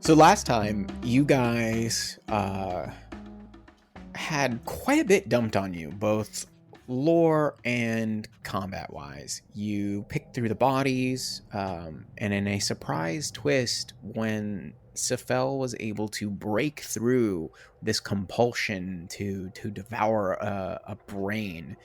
So last time, you guys had quite a bit dumped on you, both lore and combat-wise. You picked through the bodies, and in a surprise twist, when Sephel was able to break through this compulsion to devour a brain,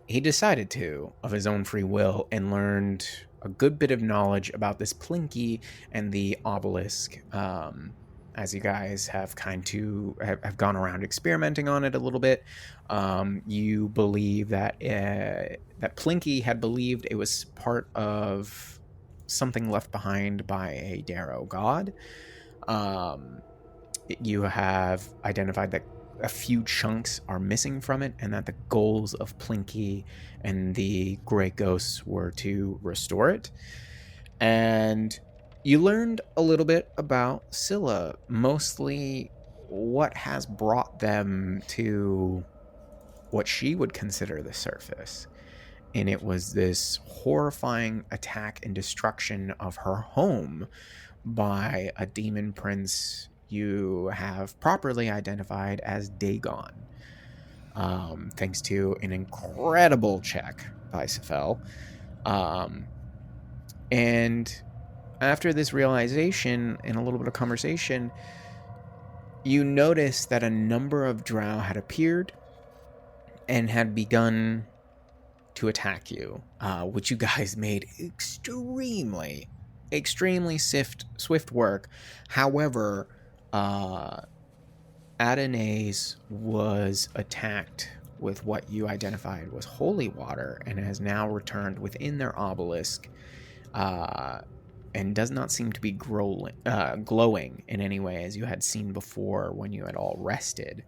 he decided to, of his own free will, and learned a good bit of knowledge about this Plinky and the obelisk. As you guys have have gone around experimenting on it a little bit, you believe that that Plinky had believed it was part of something left behind by a Darrow god. You have identified that a few chunks are missing from it, and that the goals of Plinky and the Grey Ghosts were to restore it. And you learned a little bit about Scylla, mostly what has brought them to what she would consider the surface. And it was this horrifying attack and destruction of her home by a demon prince you have properly identified as Dagon, thanks to an incredible check by Sephel. And after this realization and a little bit of conversation, you notice that a number of drow had appeared and had begun to attack you, which you guys made extremely swift work. However, Adonais was attacked with what you identified was holy water and has now returned within their obelisk, and does not seem to be glowing in any way as you had seen before when you had all rested.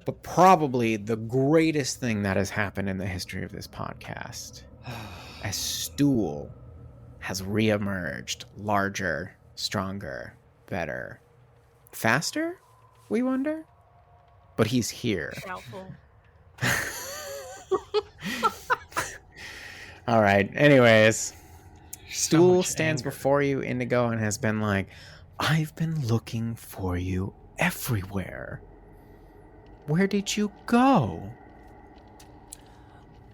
But probably the greatest thing that has happened in the history of this podcast, as Stool has reemerged, larger, stronger, better, faster, we wonder? But he's here. Doubtful. All right, anyways. Stool So stands anger before you, Indigo, and has been like, I've been looking for you everywhere. Where did you go?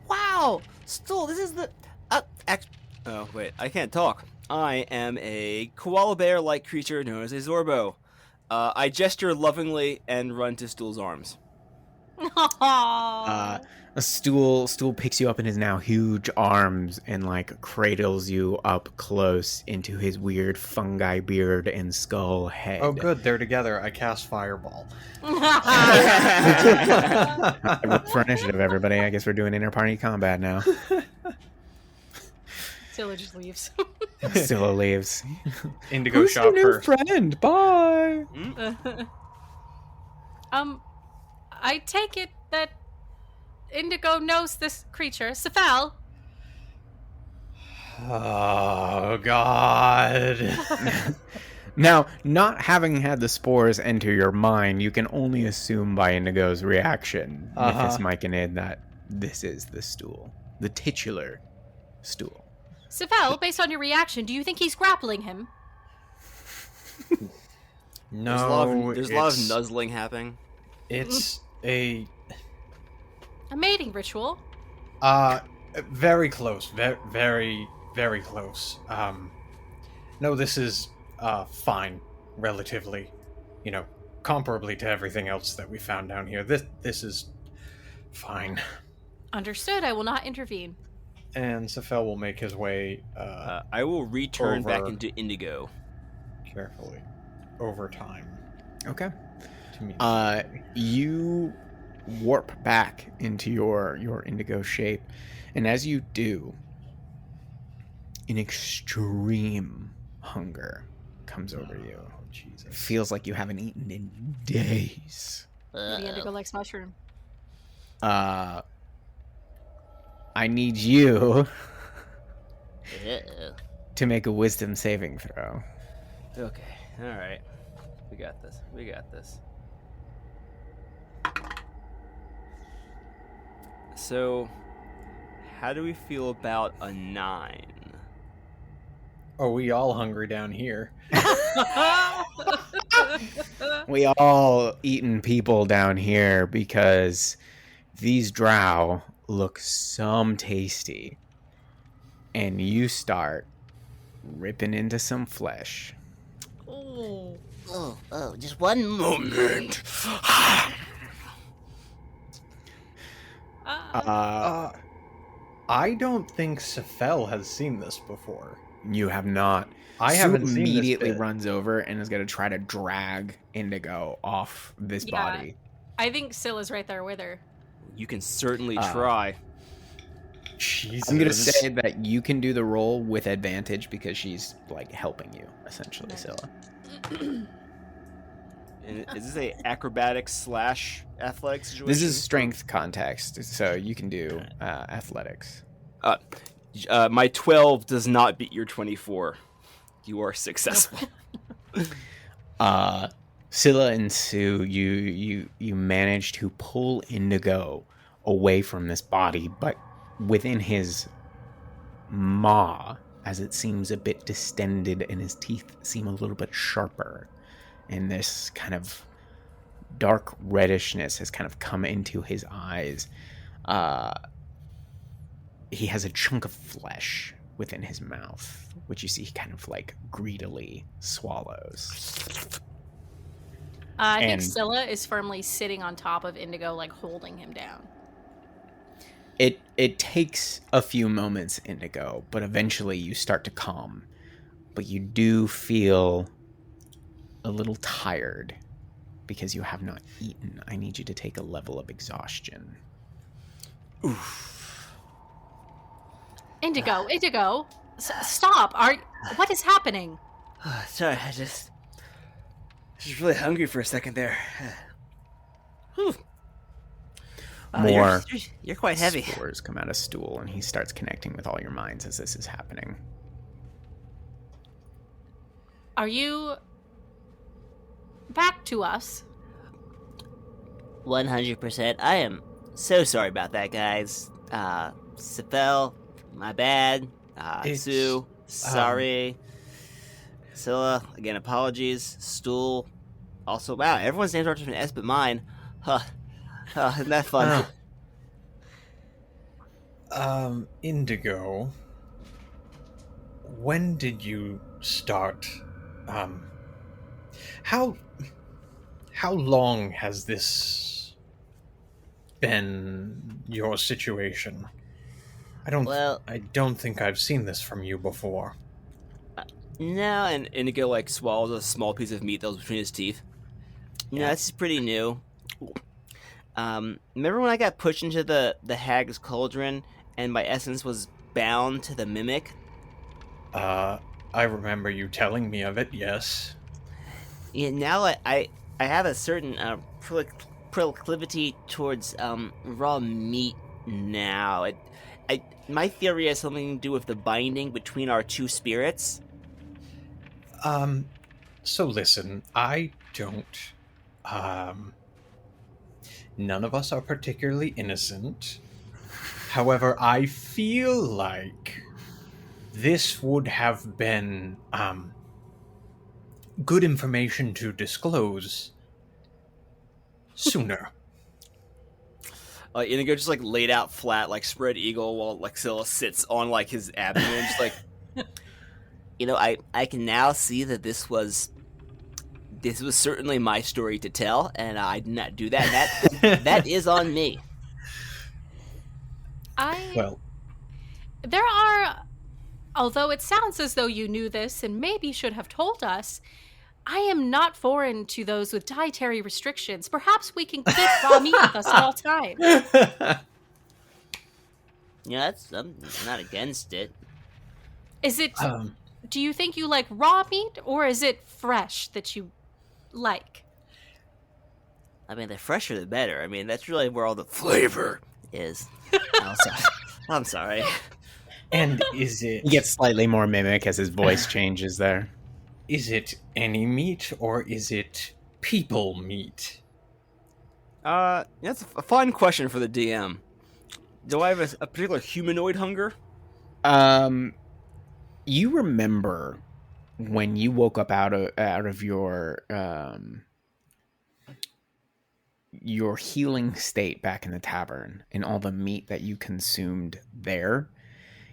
Wow! Stool, this is the... Oh, wait, I can't talk. I am a koala bear-like creature known as a Zorbo. I gesture lovingly and run to Stool's arms. A stool picks you up in his now huge arms and like cradles you up close into his weird fungi beard and skull head. Oh, good, they're together. I cast Fireball. For initiative, everybody. I guess we're doing inter-party combat now. Scylla just leaves. Scylla leaves. Indigo Who's shot your new first. friend? Bye. I take it that Indigo knows this creature, Sephel. Oh, God. Now, not having had the spores enter your mind, you can only assume by Indigo's reaction, Mythos Myconid, that this is the stool. The titular stool. Sephel, based on your reaction, do you think he's grappling him? No, There's a lot of nuzzling happening. It's a... A mating ritual? Very close. Very, very close. No, this is, fine. Relatively. You know, comparably to everything else that we found down here. This is fine. Understood. I will not intervene. And Sephel will make his way, I will return back over- into Indigo. carefully. Over time. Okay. To me. You warp back into your Indigo shape, and as you do, an extreme hunger comes over you. Oh, Jesus. It feels like you haven't eaten in days. Maybe Indigo likes mushroom. I need you to make a wisdom saving throw. Okay, alright. We got this. So, how do we feel about a 9? Are we all hungry down here? We all eating people down here because these drow look some tasty. And you start ripping into some flesh. Ooh. Oh, just one moment. I don't think Sephel has seen this before. You have not. I Sue haven't seen this immediately bit. runs over and is going to try to drag Indigo off this Yeah. body. I think Scylla's right there with her. You can certainly try. Jesus. I'm going to say that you can do the roll with advantage because she's like helping you, essentially, Scylla. And is this a acrobatics / athletics situation? This is strength context, so you can do athletics. My 12 does not beat your 24. You are successful. Scylla and Sue, you manage to pull Indigo away from this body, but within his maw, as it seems a bit distended and his teeth seem a little bit sharper, and this kind of dark reddishness has kind of come into his eyes. He has a chunk of flesh within his mouth, which you see he kind of like greedily swallows. I think And- Scylla is firmly sitting on top of Indigo, like holding him down. It takes a few moments, Indigo, but eventually you start to calm. But you do feel a little tired because you have not eaten. I need you to take a level of exhaustion. Indigo, stop! What is happening? Sorry, I just really hungry for a second there. Whew. More You're quite heavy. spores come out of Stool, and he starts connecting with all your minds as this is happening. Are you back to us? 100%. I am so sorry about that, guys. Sephel, my bad. It's, Sue, sorry. Scylla, again, apologies. Stool, also, wow, everyone's names are different S but mine. Huh. Isn't that fun? Indigo, when did you start, how long has this been your situation? I don't think I've seen this from you before. No, And Indigo like swallows a small piece of meat that was between his teeth. no, this is pretty new. Remember when I got pushed into the hag's cauldron and my essence was bound to the mimic? I remember you telling me of it, yes. Yeah, now I have a certain proclivity towards raw meat now. My theory has something to do with the binding between our two spirits. So listen, I don't, none of us are particularly innocent. However, I feel like this would have been, good information to disclose sooner. Indigo just like laid out flat, like spread eagle, while like Scylla sits on like his abdomen, just like. You know, I can now see that this was certainly my story to tell, and I did not do that. That is on me. Well, There are, although it sounds as though you knew this and maybe should have told us, I am not foreign to those with dietary restrictions. Perhaps we can keep raw meat with us at all times. Yeah, I'm not against it. Is it, do you think you like raw meat, or is it fresh that you like? I mean, the fresher the better. I mean, that's really where all the flavor is. I'm sorry. and is it He gets slightly more mimic as his voice changes there. is it any meat or is it people meat? That's a fun question for the DM. Do I have a particular humanoid hunger? You remember when you woke up out of your healing state back in the tavern and all the meat that you consumed there.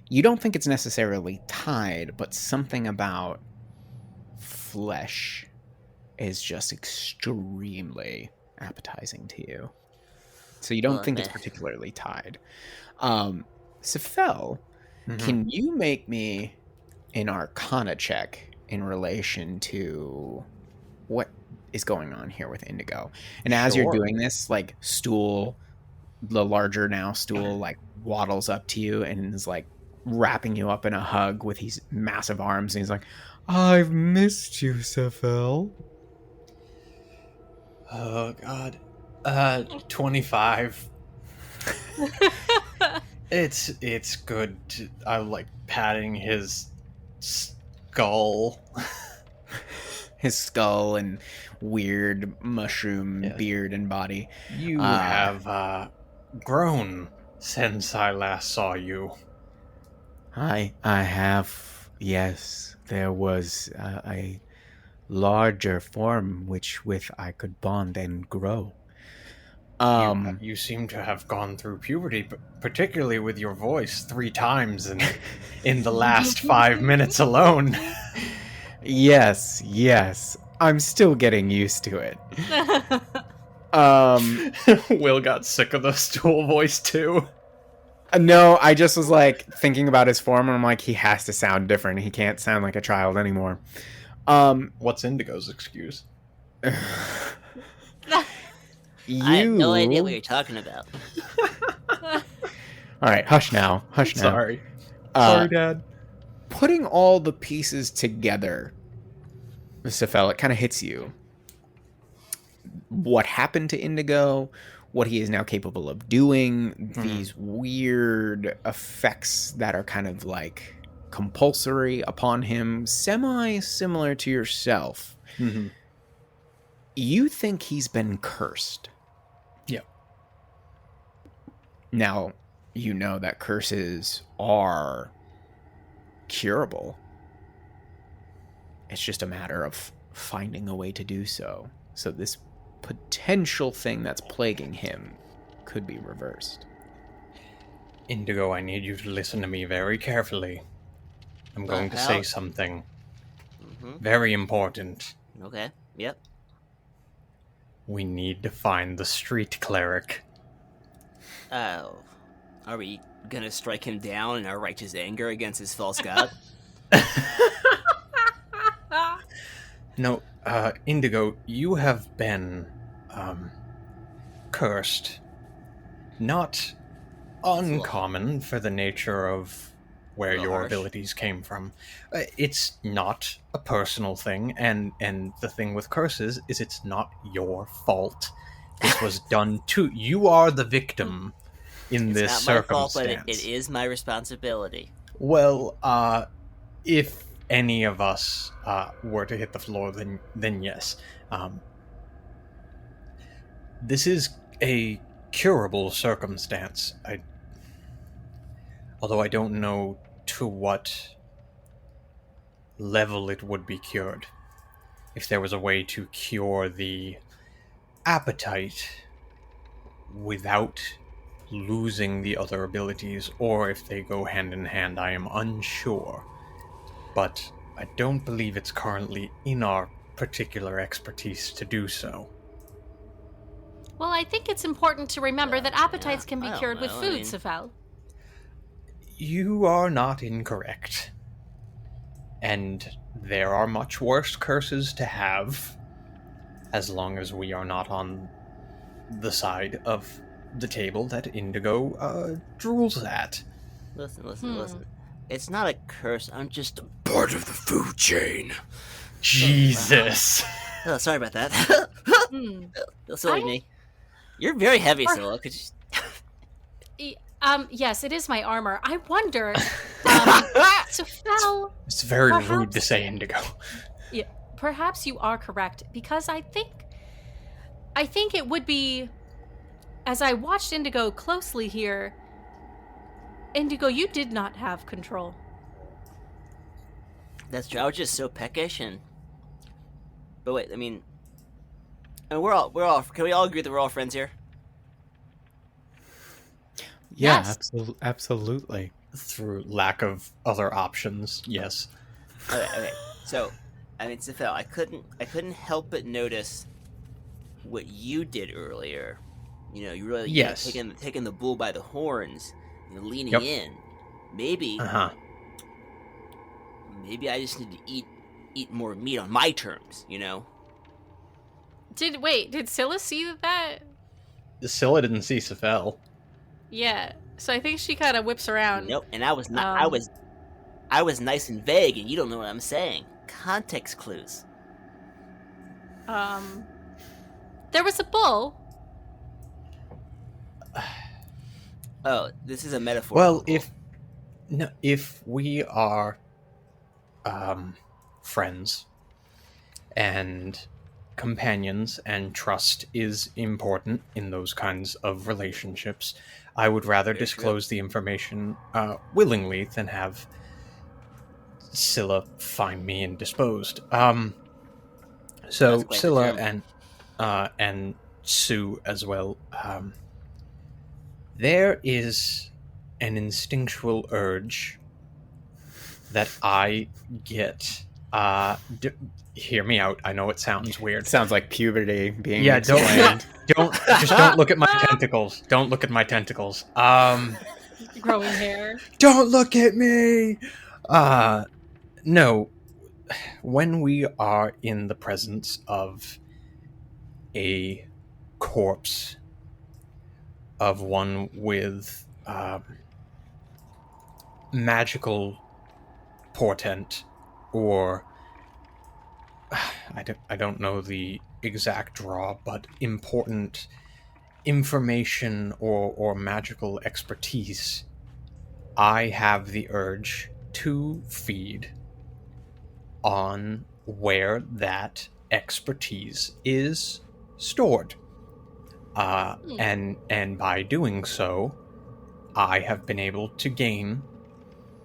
You don't think it's necessarily tied, but something about flesh is just extremely appetizing to you. So you don't think it's particularly tied. Sephel, can you make me an Arcana check in relation to what is going on here with Indigo? And as you're doing this, like, the larger now stool, like, waddles up to you and is, like, wrapping you up in a hug with these massive arms, and he's like, "I've missed you, Sephel." Oh, God. 25. It's good. I like patting his skull. His skull and weird mushroom beard and body. You have grown since I last saw you. I have, yes. There was a larger form with I could bond and grow. You seem to have gone through puberty, particularly with your voice 3 times in the last 5 minutes alone. Yes. I'm still getting used to it. Will got sick of the stool voice too. No, I just was like thinking about his form, and I'm like, he has to sound different. He can't sound like a child anymore. What's Indigo's excuse? I have no idea what you're talking about. All right, hush now. Sorry, Dad. Putting all the pieces together, Sephel, it kind of hits you. What happened to Indigo, what he is now capable of doing, these weird effects that are kind of like compulsory upon him, semi-similar to yourself. You think he's been cursed. Yeah. Now, you know that curses are curable. It's just a matter of finding a way to do so. So this potential thing that's plaguing him could be reversed. Indigo, I need you to listen to me very carefully. I'm going to say something very important. Okay, yep. We need to find the street cleric. Oh. Are we gonna strike him down in our righteous anger against his false god? No, Indigo, you have been, cursed. Not uncommon for the nature of where your abilities came from. It's not a personal thing, and the thing with curses is it's not your fault. This was done to you. Are the victim in this circumstance. It's not my fault, but it is my responsibility. Well, if any of us were to hit the floor, then yes. This is a curable circumstance. Although I don't know to what level it would be cured. If there was a way to cure the appetite without losing the other abilities, or if they go hand in hand, I am unsure. But I don't believe it's currently in our particular expertise to do so. Well, I think it's important to remember that appetites can be cured with food, Sephel. You are not incorrect. And there are much worse curses to have, as long as we are not on the side of the table that Indigo drools at. Listen. It's not a curse, I'm just a part of the food chain. Jesus. Oh, sorry about that. Silly me. You're very heavy, Scylla. Could you... Yes, it is my armor. I wonder, Sephel... It's very rude to say, Indigo. Yeah, perhaps you are correct, because I think it would be... As I watched Indigo closely here, Indigo, you did not have control. That's true. I was just so peckish and. But wait, I mean, we're all. Can we all agree that we're all friends here? Yeah, Yes. absolutely. Through lack of other options, yes. Okay. So, I mean, Sephel, I couldn't help but notice what you did earlier. You really Yes. taking the bull by the horns, leaning Yep. in. Maybe Uh-huh. maybe I just need to eat more meat on my terms. Did Scylla see that? Scylla didn't see Sephel. Yeah. So I think she kind of whips around. Nope. And I was not. I was nice and vague, and you don't know what I'm saying. Context clues. There was a bull. Oh, this is a metaphor. Well, if we are friends and companions and trust is important in those kinds of relationships, I would rather Very disclose the information willingly than have Scylla find me indisposed. So That's quite the Scylla term. and Sue as well. There is an instinctual urge that I get. Hear me out. I know it sounds weird. It sounds like puberty being Yeah, explained. don't look at my tentacles. Don't look at my tentacles. Growing hair. Don't look at me. No. When we are in the presence of a corpse of one with magical portent, or I don't know the exact draw, but important information or magical expertise, I have the urge to feed on where that expertise is stored. And by doing so, I have been able to gain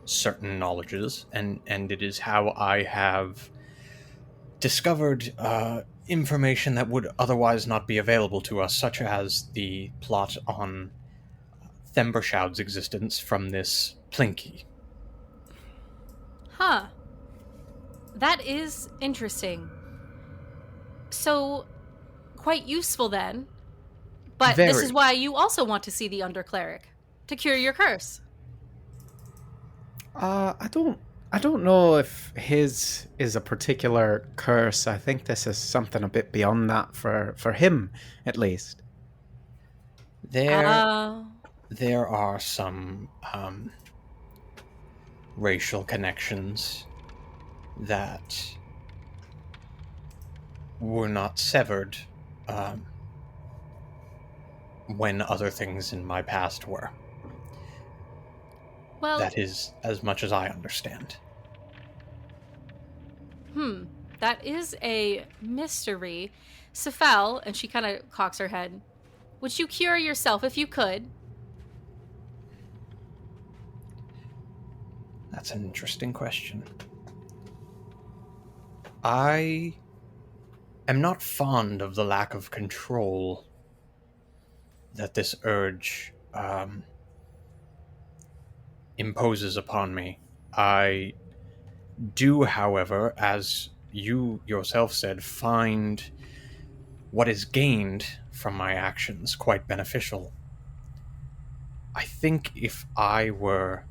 certain knowledges, and it is how I have discovered information that would otherwise not be available to us, such as the plot on Thembershoud's existence from this Plinky. Huh. That is interesting. So, quite useful then. But this Very. is why you also want to see the undercleric to cure your curse. I don't know if his is a particular curse. I think this is something a bit beyond that for him, at least. There are some racial connections that were not severed when other things in my past were. Well, That is as much as I understand. That is a mystery. Sephel, and she kind of cocks her head. Would you cure yourself if you could? That's an interesting question. I am not fond of the lack of control that this urge imposes upon me. I do, however, as you yourself said, find what is gained from my actions quite beneficial. I think if I would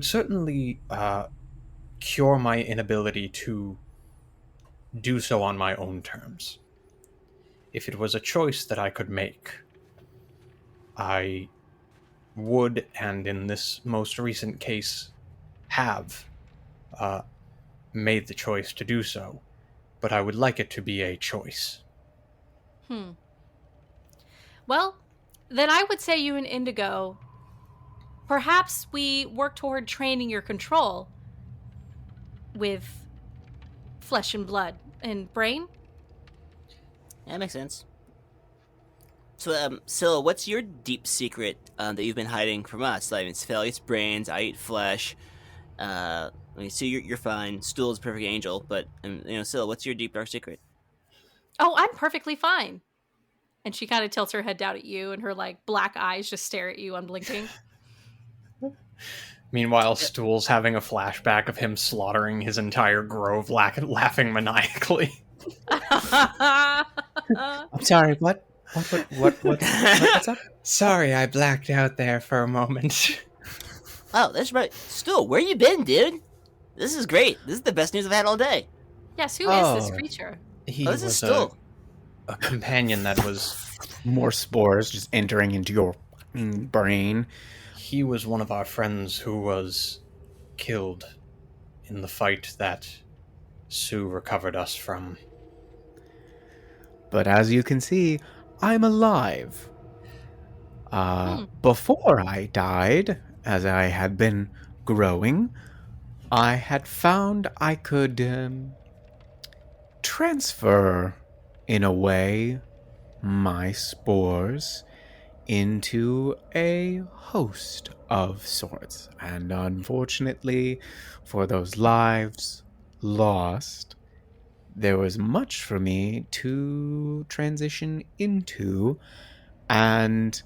certainly cure my inability to do so on my own terms. If it was a choice that I could make, I would, and in this most recent case, have made the choice to do so, but I would like it to be a choice. Well, then I would say you and Indigo, perhaps we work toward training your control with flesh and blood and brain. That makes sense. So, Scylla, what's your deep secret that you've been hiding from us? Like, it's Sephel eats brains, I eat flesh. I mean, so you're fine. Stool is a perfect angel, but Syl, what's your deep dark secret? Oh, I'm perfectly fine. And she kind of tilts her head down at you, and her like black eyes just stare at you, unblinking. Meanwhile, Stool's having a flashback of him slaughtering his entire grove, laughing maniacally. I'm sorry, what's up? Sorry, I blacked out there for a moment. Oh, that's right. Stool, where you been, dude? This is great. This is the best news I've had all day. Yes, who is this creature? He This is was Stool. a companion that was... More spores just entering into your brain. He was one of our friends who was killed in the fight that Sue recovered us from. But as you can see, I'm alive. Before I died, as I had been growing, I had found I could transfer, in a way, my spores into a host of sorts. And unfortunately, for those lives lost, there was much for me to transition into. And,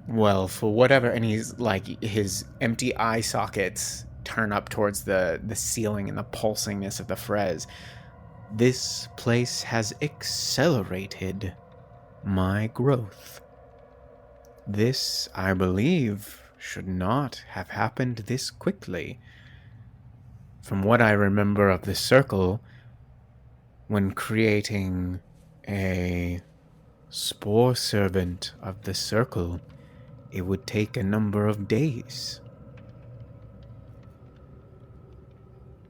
well, for whatever, and he's like, his empty eye sockets turn up towards the ceiling and the pulsingness of the Frez. This place has accelerated my growth. This, I believe, should not have happened this quickly. From what I remember of the circle, when creating a spore servant of the circle, it would take a number of days.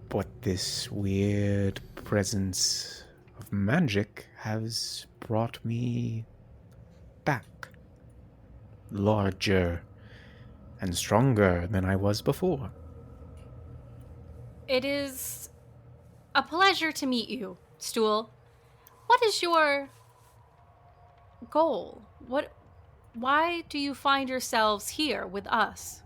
But this weird presence of magic has brought me back, larger and stronger than I was before. It is a pleasure to meet you, Stool. What is your goal? Why do you find yourselves here with us?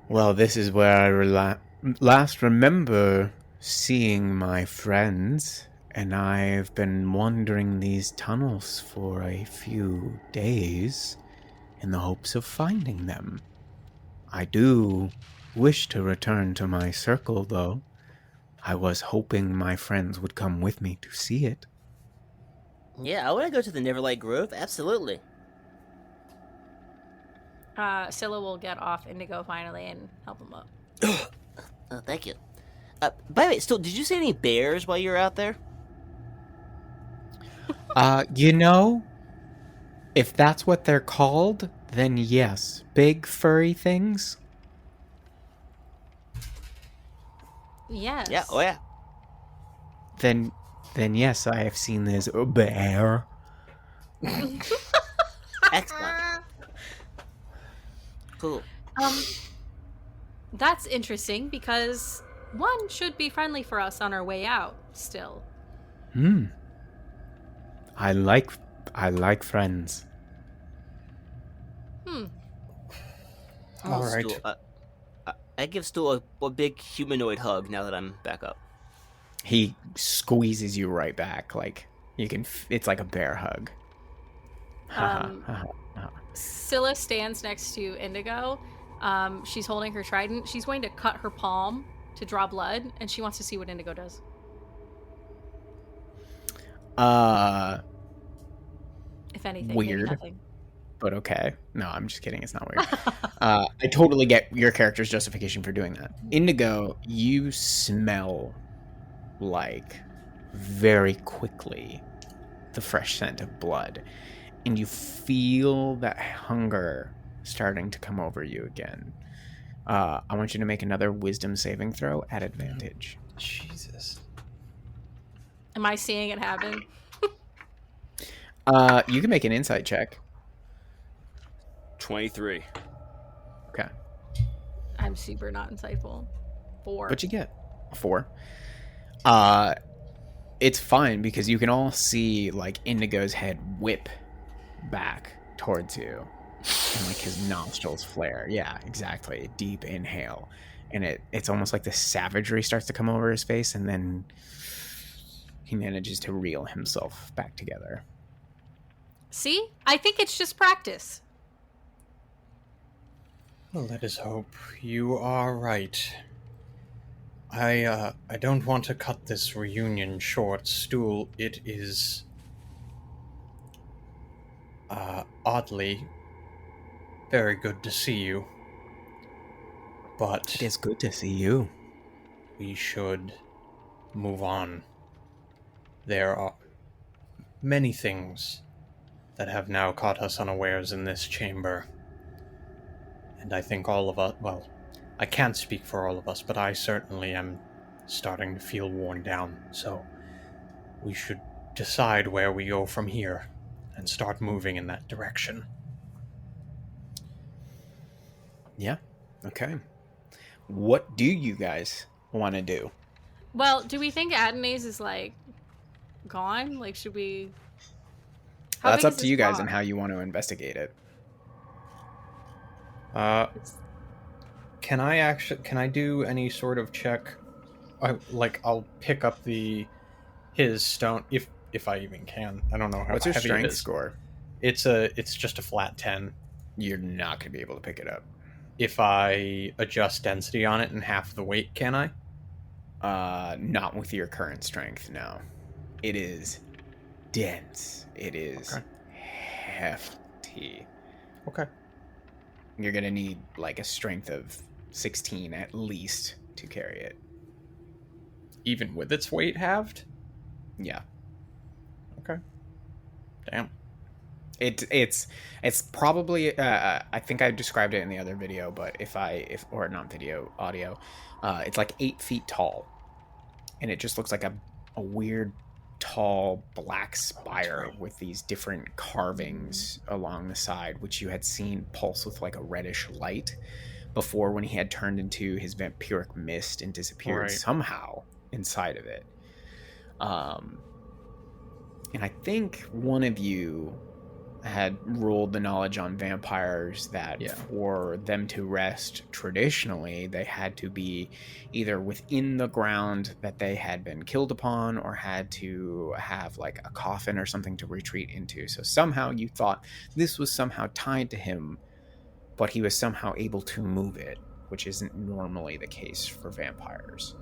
Well, this is where I last remember seeing my friends, and I've been wandering these tunnels for a few days in the hopes of finding them. I do wish to return to my circle, though. I was hoping my friends would come with me to see it. Yeah, I want to go to the Neverlight Grove. Absolutely. Scylla will get off Indigo finally and help him up. Oh, thank you. By the way, Stool, did you see any bears while you were out there? If that's what they're called, then yes. Big furry things? Yes. Yeah, oh yeah. Then yes, I have seen this bear. Excellent. Cool. That's interesting because one should be friendly for us on our way out still. I like friends. All right. Stool, I give Stool a big humanoid hug now that I'm back up. He squeezes you right back, like you can. It's like a bear hug. Scylla stands next to Indigo. She's holding her trident. She's going to cut her palm to draw blood, and she wants to see what Indigo does. If anything, maybe Weird. nothing. But okay. No, I'm just kidding. It's not weird. I totally get your character's justification for doing that. Indigo, you smell like very quickly the fresh scent of blood, and you feel that hunger starting to come over you again. I want you to make another wisdom saving throw at advantage. Jesus. Am I seeing it happen? You can make an insight check. 23. Okay. I'm super not insightful. 4. What'd you get? 4. It's fine because you can all see like Indigo's head whip back towards you. and like his nostrils flare. Yeah, exactly. A deep inhale, and it's almost like the savagery starts to come over his face, and then he manages to reel himself back together. See? I think it's just practice. Well, let us hope you are right. I don't want to cut this reunion short, Stool. It is oddly very good to see you. But It is good to see you. we should move on. There are many things that have now caught us unawares in this chamber. And I think all of us, well, I can't speak for all of us, but I certainly am starting to feel worn down. So we should decide where we go from here and start moving in that direction. Yeah. Okay. What do you guys want to do? Well, do we think Adenase is like gone? Like, should we? How That's big up is to this you guys bar? and how you want to investigate it. Can I do any sort of check? I'll pick up his stone if I even can. I don't know how What's your heavy it strength is. score? It's just a flat 10. You're not going to be able to pick it up. If I adjust density on it in half the weight, can I? Not with your current strength, no. It is dense. It is hefty. Okay. You're going to need like a strength of 16 at least to carry it. Even with its weight halved? Yeah. Okay. Damn. It's probably I think I described it in the other video, but or not video, audio, it's like 8 feet tall, and it just looks like a weird tall black spire with these different carvings along the side, which you had seen pulse with like a reddish light before when he had turned into his vampiric mist and disappeared somehow inside of it. And I think one of you had ruled the knowledge on vampires that for them to rest traditionally, they had to be either within the ground that they had been killed upon or had to have like a coffin or something to retreat into. So somehow you thought this was somehow tied to him, but he was somehow able to move it, which isn't normally the case for vampires.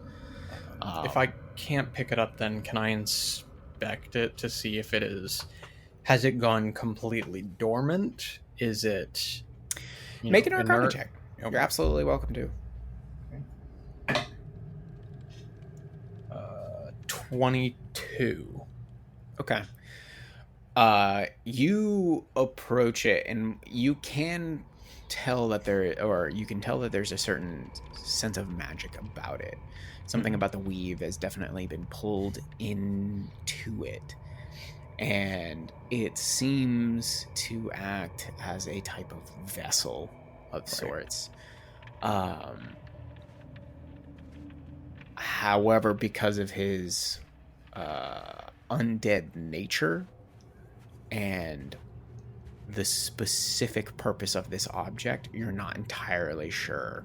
If I can't pick it up, then can I inspect it to see if it is... Has it gone completely dormant? Is it... Make an Arcana inert? check. Okay. You're absolutely welcome to. 22. Okay. You approach it, and you can tell that there's a certain sense of magic about it. Something about the weave has definitely been pulled into it. And it seems to act as a type of vessel of sorts. However, because of his undead nature and the specific purpose of this object, you're not entirely sure,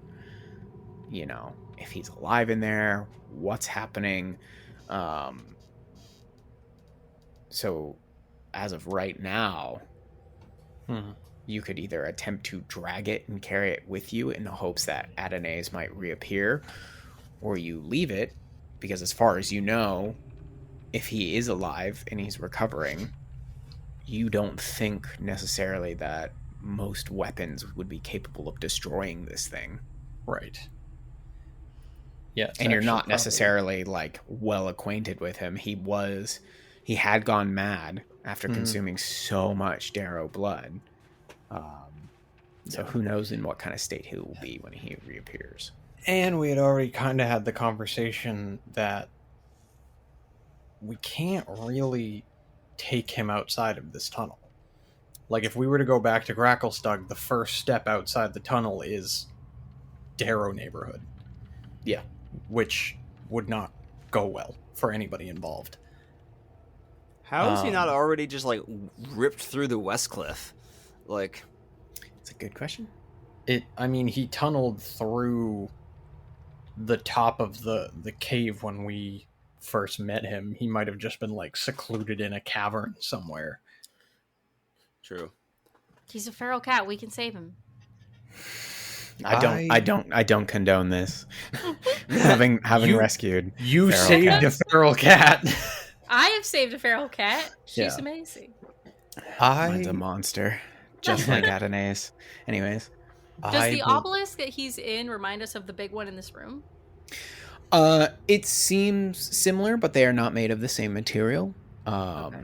if he's alive in there, what's happening. So, as of right now, you could either attempt to drag it and carry it with you in the hopes that Adenase might reappear, or you leave it, because as far as you know, if he is alive and he's recovering, you don't think necessarily that most weapons would be capable of destroying this thing. Right. Yeah. And you're not necessarily, like, well acquainted with him. He had gone mad after consuming so much Darrow blood. So who knows in what kind of state he will be when he reappears. And we had already kind of had the conversation that we can't really take him outside of this tunnel. Like, if we were to go back to Gracklestug, the first step outside the tunnel is Darrow neighborhood. Yeah. Which would not go well for anybody involved. How is he not already just, like, ripped through the West Cliff? Like... That's a good question. He tunneled through the top of the cave when we first met him. He might have just been like secluded in a cavern somewhere. True. He's a feral cat. We can save him. I don't condone this. having rescued. You feral saved cats. a feral cat. I have saved a feral cat. She's Yeah. amazing. Mine's a monster, just like Adonais. Anyways, Does the obelisk that he's in remind us of the big one in this room? it seems similar, but they are not made of the same material. Okay.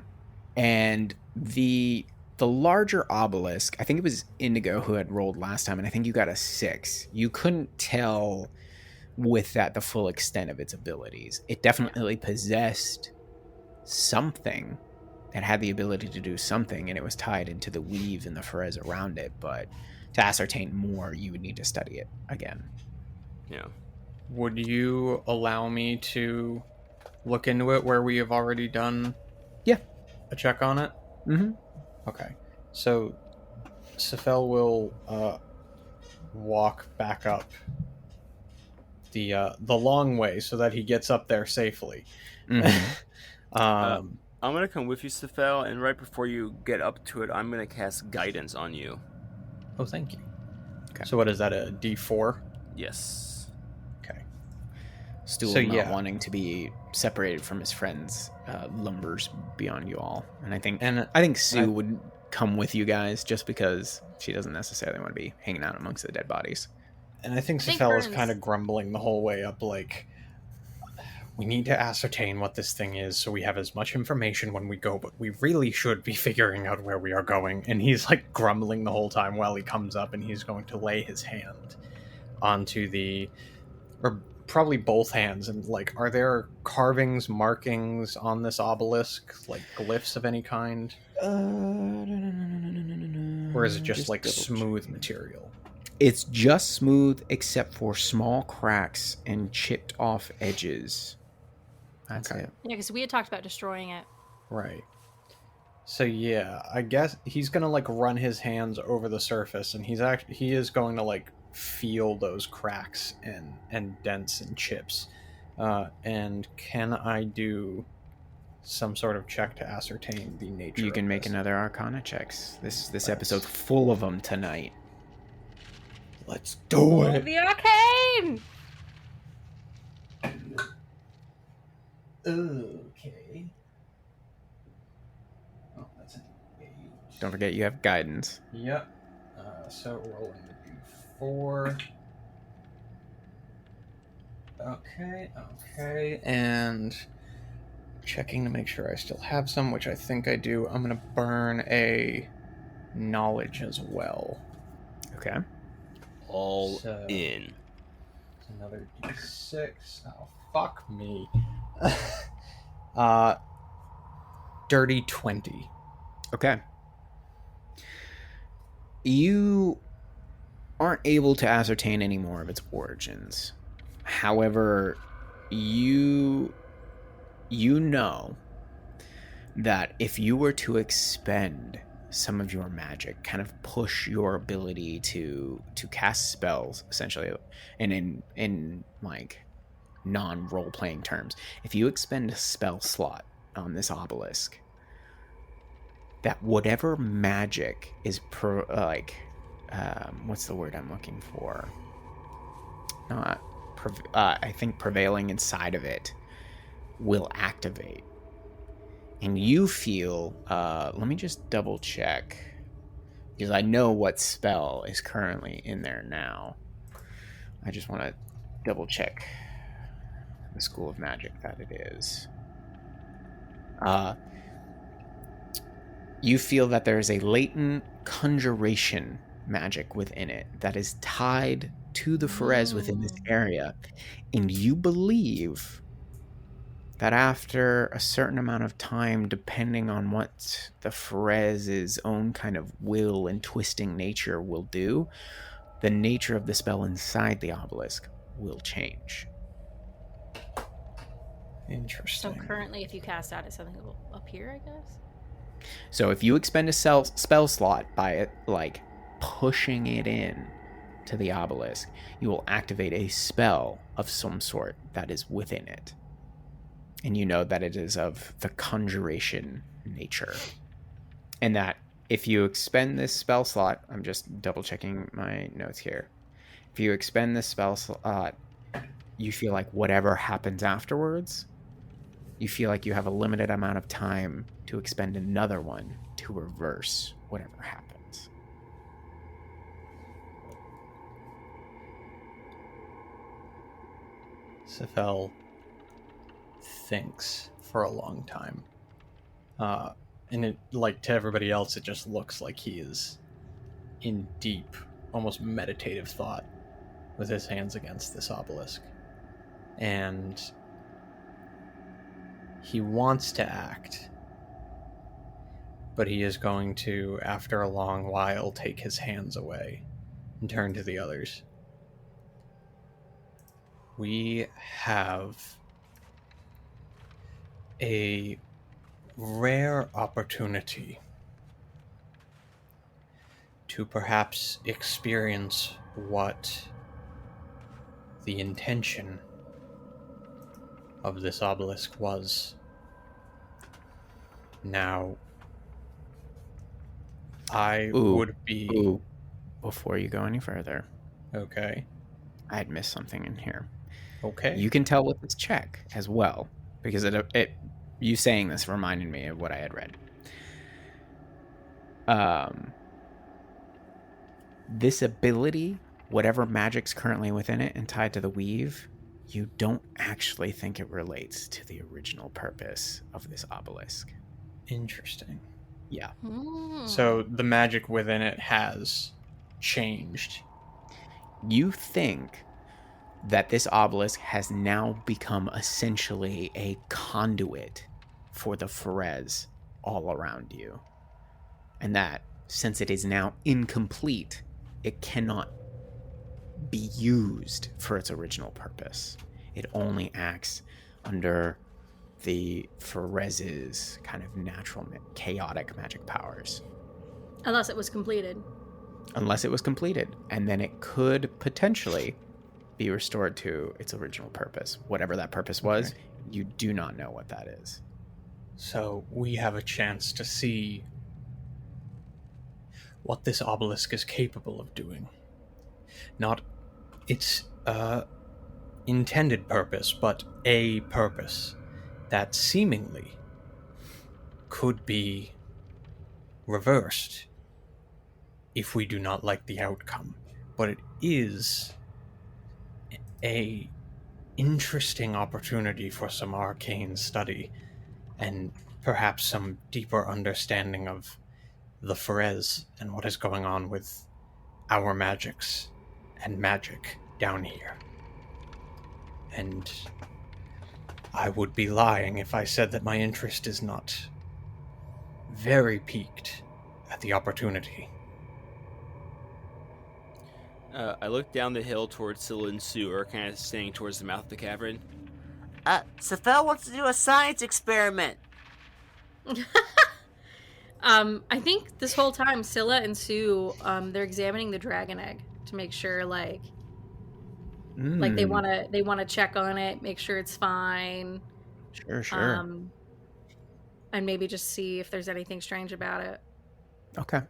And the larger obelisk, I think it was Indigo who had rolled last time, and I think you got a 6. You couldn't tell with that the full extent of its abilities. It definitely possessed something that had the ability to do something, and it was tied into the weave and the Ferez around it, but to ascertain more, you would need to study it again. Yeah. Would you allow me to look into it where we have already done a check on it? Mm-hmm. Okay. So Sephel will walk back up the long way so that he gets up there safely. Mm-hmm. I'm gonna come with you, Sephel, and right before you get up to it, I'm gonna cast guidance on you. Oh, thank you. Okay. So what is that, a D4? Yes. Okay. Stool So, not yeah. wanting to be separated from his friends lumbers beyond you all, and I think Sue would come with you guys just because she doesn't necessarily want to be hanging out amongst the dead bodies. And I think Think Sephel is Burns. kind of grumbling the whole way up, like, we need to ascertain what this thing is so we have as much information when we go, but we really should be figuring out where we are going. And he's, like, grumbling the whole time while he comes up, and he's going to lay his hand onto or probably both hands, and, like, are there carvings, markings on this obelisk, like glyphs of any kind? Or is it just like smooth material? It's just smooth except for small cracks and chipped off edges. That's Okay. it. Yeah, because we had talked about destroying it. Right. So yeah, I guess he's gonna like run his hands over the surface, and he is going to like feel those cracks and dents and chips. And can I do some sort of check to ascertain the nature? You can of make this? another Arcana checks. This episode's full of them tonight. Let's do Oh, the arcane! Okay. Oh, that's an 8. Don't forget you have guidance. Yep. So rolling the d4. Okay, and checking to make sure I still have some, which I think I do. I'm gonna burn a knowledge as well. Okay. All So- in. Another d6. Oh, fuck me. Dirty 20. Okay. You aren't able to ascertain any more of its origins. However, you know that if you were to expend some of your magic, kind of push your ability to cast spells, essentially, and in like non-role playing terms, if you expend a spell slot on this obelisk, that whatever magic is what's the word I'm looking for? I think prevailing inside of it will activate. And you feel, let me just double check, because I know what spell is currently in there now. I just want to double check the school of magic that it is. You feel that there is a latent conjuration magic within it that is tied to the Ferez within this area, and you believe that after a certain amount of time, depending on what the Ferez's own kind of will and twisting nature will do, the nature of the spell inside the obelisk will change. So Interesting. currently, if you cast out, it's something that will appear, I guess? So if you expend a spell slot by it, like pushing it in to the obelisk, you will activate a spell of some sort that is within it. And you know that it is of the conjuration nature. And that if you expend this spell slot, I'm just double checking my notes here. If you expend this spell slot, you feel like whatever happens afterwards, you feel like you have a limited amount of time to expend another one to reverse whatever happens. Sephel thinks for a long time. And it, like to everybody else, it just looks like he is in deep, almost meditative thought with his hands against this obelisk. And he wants to act, but he is going to, after a long while, take his hands away and turn to the others. We have a rare opportunity to perhaps experience what the intention of this obelisk was. Now, I would be... Ooh. Before you go any further, Okay. I had missed something in here. Okay. You can tell with this check as well, because it you saying this reminded me of what I had read. This ability, whatever magic's currently within it and tied to the weave, you don't actually think it relates to the original purpose of this obelisk. Interesting. Yeah. So the magic within it has changed. You think that this obelisk has now become essentially a conduit for the Pharez all around you. And that, since it is now incomplete, it cannot be used for its original purpose. It only acts under the Pharez's kind of natural, chaotic magic powers. Unless it was completed. Unless it was completed. And then it could potentially be restored to its original purpose. Whatever that purpose was, okay. You do not know what that is. So we have a chance to see what this obelisk is capable of doing. Not its intended purpose, but a purpose that seemingly could be reversed if we do not like the outcome. But it is a interesting opportunity for some arcane study and perhaps some deeper understanding of the Pharez and what is going on with our magics and magic down here. And I would be lying if I said that my interest is not very piqued at the opportunity. I look down the hill towards Scylla and Sue, are kind of standing towards the mouth of the cavern. Sephel wants to do a science experiment. I think this whole time, Scylla and Sue, they're examining the dragon egg to make sure, like they want to check on it, make sure it's fine. Sure. And maybe just see if there's anything strange about it. Okay.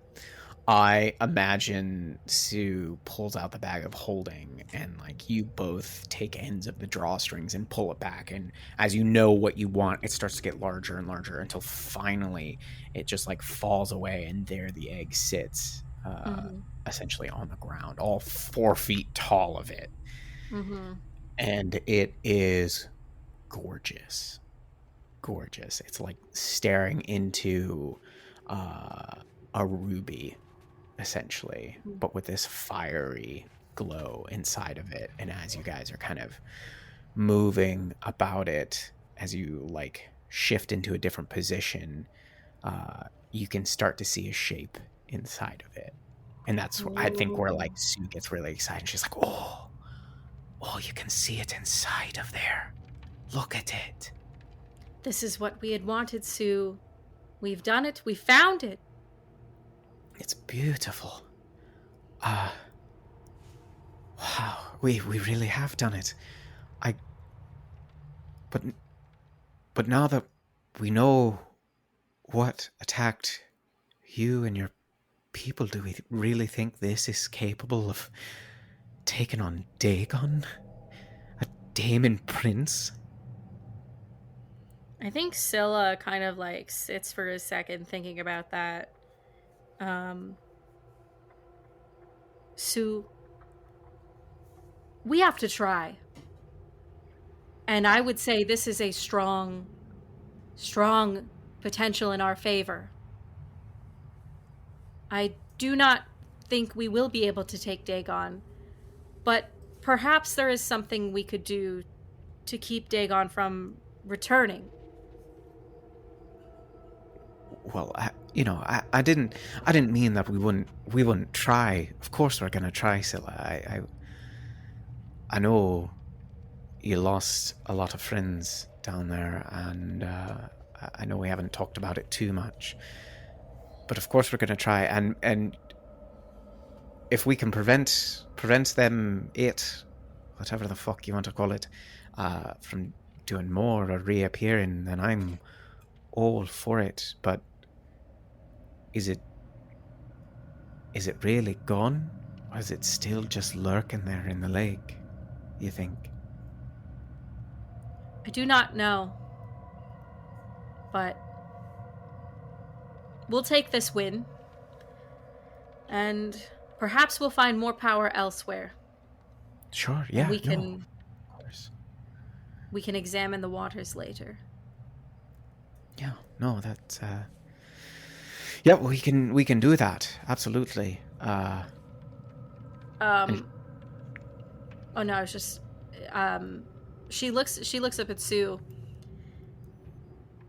I imagine Sue pulls out the bag of holding and like you both take ends of the drawstrings and pull it back, and as you know what you want, it starts to get larger and larger until finally it just like falls away, and there the egg sits essentially on the ground, all 4 feet tall of it. And it is gorgeous. It's like staring into a ruby, essentially, but with this fiery glow inside of it. And as you guys are kind of moving about it, as you like shift into a different position, you can start to see a shape inside of it. And that's I think where like Sue gets really excited. She's like, oh, you can see it inside of there. Look at it. This is what we had wanted, Sue. We've done it. We found it. It's beautiful. Wow, we really have done it. But now that we know what attacked you and your people, do we really think this is capable of taking on Dagon? A Daemon Prince? I think Scylla kind of like sits for a second thinking about that. Sue, we have to try. And I would say this is a strong potential in our favor. I do not think we will be able to take Dagon, but perhaps there is something we could do to keep Dagon from returning. Well, I didn't mean that we wouldn't try. Of course we're gonna try, Scylla. I know you lost a lot of friends down there, and I know we haven't talked about it too much. But of course we're gonna try, and if we can prevent them, whatever the fuck you want to call it, from doing more or reappearing, then I'm all for it. But is it really gone, or is it still just lurking there in the lake, you think? I do not know, but we'll take this win, and perhaps we'll find more power elsewhere. Sure, yeah. And we can, no, of course. we can examine the waters later. Yeah, no, that's yeah, we can do that, absolutely. Oh no, I was just she looks up at Sue.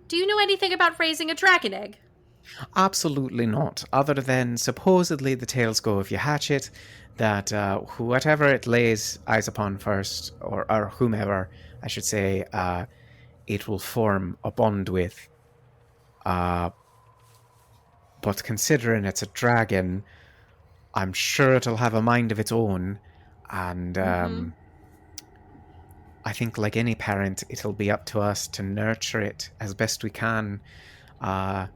Do you know anything about raising a dragon egg? Absolutely not, other than supposedly the tales go, if you hatch it, that whatever it lays eyes upon first, or whomever I should say, it will form a bond with. But considering it's a dragon, I'm sure it'll have a mind of its own, and I think, like any parent, it'll be up to us to nurture it as best we can, to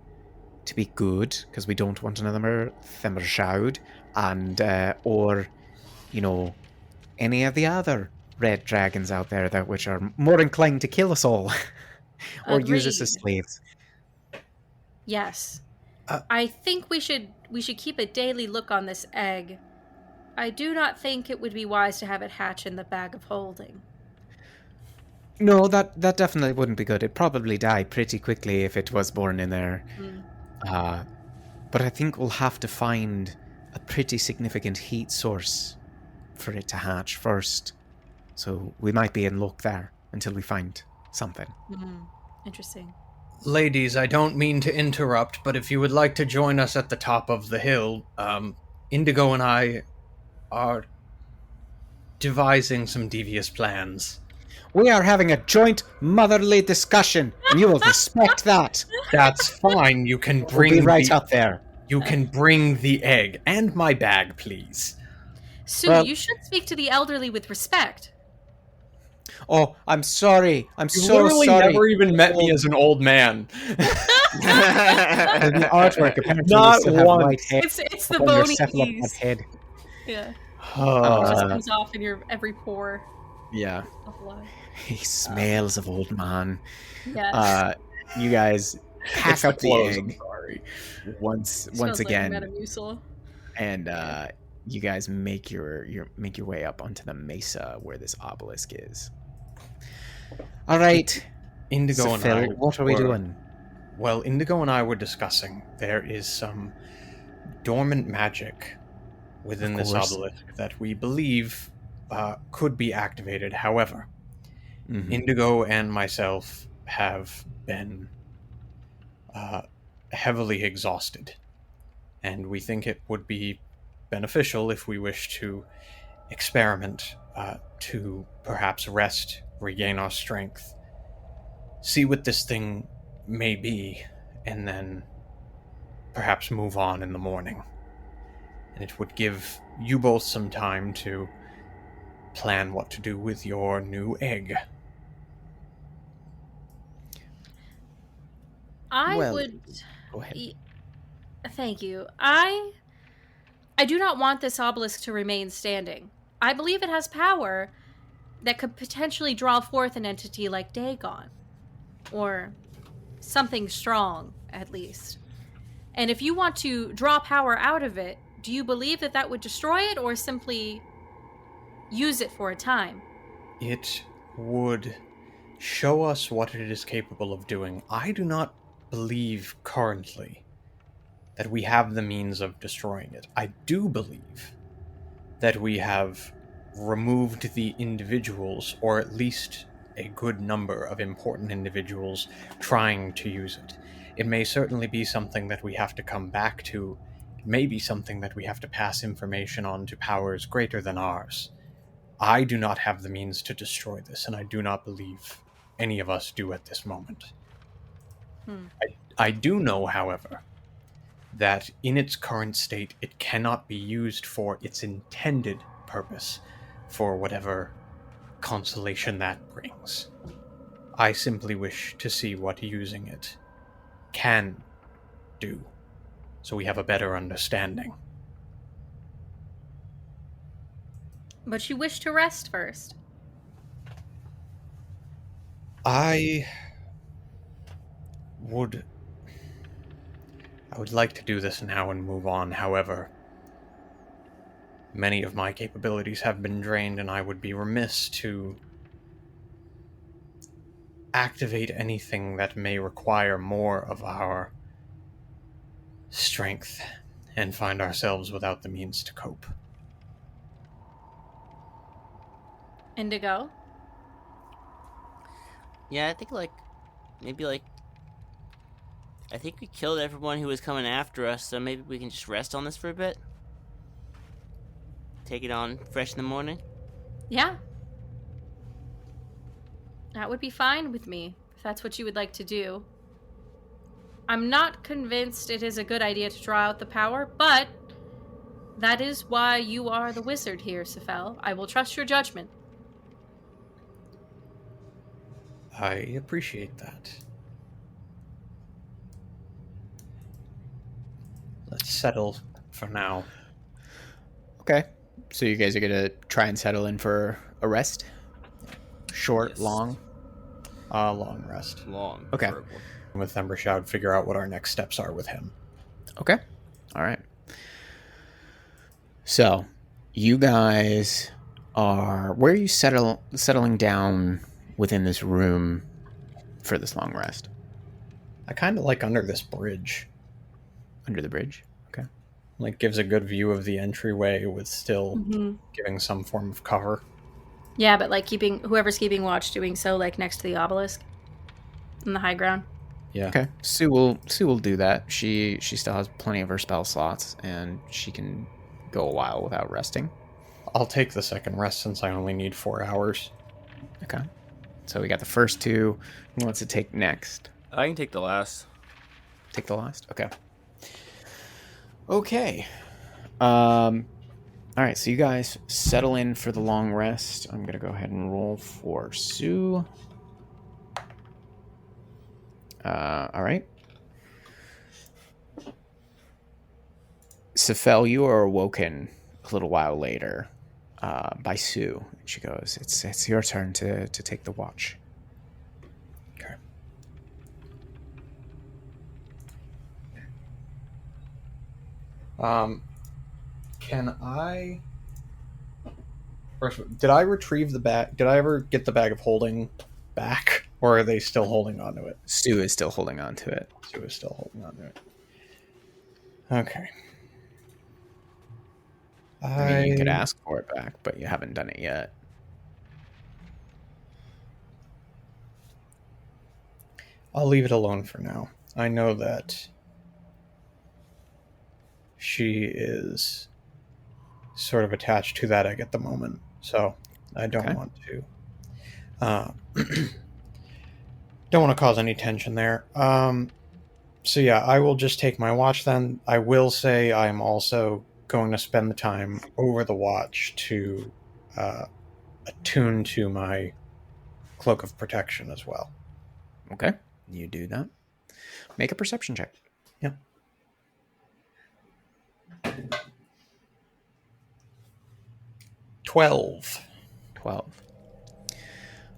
be good, because we don't want another Themershoud, and or, any of the other red dragons out there which are more inclined to kill us all, or use us as slaves. Yes. I think we should keep a daily look on this egg. I do not think it would be wise to have it hatch in the bag of holding. No, that definitely wouldn't be good. It'd probably die pretty quickly if it was born in there. But I think we'll have to find a pretty significant heat source for it to hatch first. So we might be in luck there until we find something. Interesting. Ladies, I don't mean to interrupt, but if you would like to join us at the top of the hill, Indigo and I are devising some devious plans. We are having a joint motherly discussion, and you will respect that. That's fine. You can bring we'll be right up there. You can bring the egg and my bag, please. Sue, you should speak to the elderly with respect. Oh, I'm sorry. I'm You so literally sorry. never even met me as an old man. The artwork apparently Not still have once. white hair. It's the on your bony Sephel knees. head. Yeah. Oh. It just comes off in your every pore Yeah. of blood. He smells of old man. Yes. You guys pack up the clothes, egg sorry. once Smells again, like Metamucil. and you guys make your way up onto the mesa where this obelisk is. All right, Indigo and Sephel, I. what are we doing? Well, Indigo and I were discussing there is some dormant magic within this obelisk that we believe could be activated. However, Indigo and myself have been heavily exhausted, and we think it would be beneficial if we wish to experiment to perhaps rest, regain our strength, see what this thing may be, and then perhaps move on in the morning. and it would give you both some time to plan what to do with your new egg. I Well, would. Go ahead. Thank you. I do not want this obelisk to remain standing. I believe it has power that could potentially draw forth an entity like Dagon, or something strong, at least. And if you want to draw power out of it, do you believe that that would destroy it, or simply use it for a time? It would show us what it is capable of doing. I do not believe currently that we have the means of destroying it. I do believe that we have removed the individuals, or at least a good number of important individuals, trying to use it. It may certainly be something that we have to come back to. It may be something that we have to pass information on to powers greater than ours. I do not have the means to destroy this, and I do not believe any of us do at this moment. I do know, however, that in its current state, it cannot be used for its intended purpose, for whatever consolation that brings. I simply wish to see what using it can do, so we have a better understanding. But you wish to rest first. I would like to do this now and move on. However, many of my capabilities have been drained, and I would be remiss to activate anything that may require more of our strength and find ourselves without the means to cope. Indigo? Yeah, I think I think we killed everyone who was coming after us, so maybe we can just rest on this for a bit. Take it on fresh in the morning. Yeah. That would be fine with me, if that's what you would like to do. I'm not convinced it is a good idea to draw out the power, but that is why you are the wizard here, Sephel. I will trust your judgment. I appreciate that. Let's settle for now. Okay. So you guys are going to try and settle in for a rest? Short, Yes. long? Long rest. Long. Okay. preferably. With Embershoud, figure out what our next steps are with him. Okay. All right. So, you guys are... Where are you settling down within this room for this long rest? I kind of like under this bridge. Under the bridge? Okay. Like, gives a good view of the entryway with still Mm-hmm. giving some form of cover. Yeah, but like whoever's keeping watch doing so like next to the obelisk in the high ground. Yeah. Okay. Sue will do that. She still has plenty of her spell slots, and she can go a while without resting. I'll take the second rest since I only need 4 hours. Okay. So we got the first two. Who wants to take next? I can take the last. Take the last? Okay. Okay. All right, so you guys settle in for the long rest. I'm going to go ahead and roll for Sue. All right. Sephel, you are awoken a little while later by Sue. She goes, it's your turn to take the watch. Okay. Can I... First, did I retrieve the bag? Did I ever get the bag of holding back? Or are they still holding on to it? Sue is still holding on to it. Sue is still holding on to it. Okay. I mean, you could ask for it back, but you haven't done it yet. I'll leave it alone for now. I know that she is sort of attached to that egg at the moment, so I don't Okay. want to don't want to cause any tension there. So yeah, I will just take my watch then. I will say I'm also going to spend the time over the watch to attune to my cloak of protection as well. Okay, you do that. Make a perception check. Yeah. 12. 12.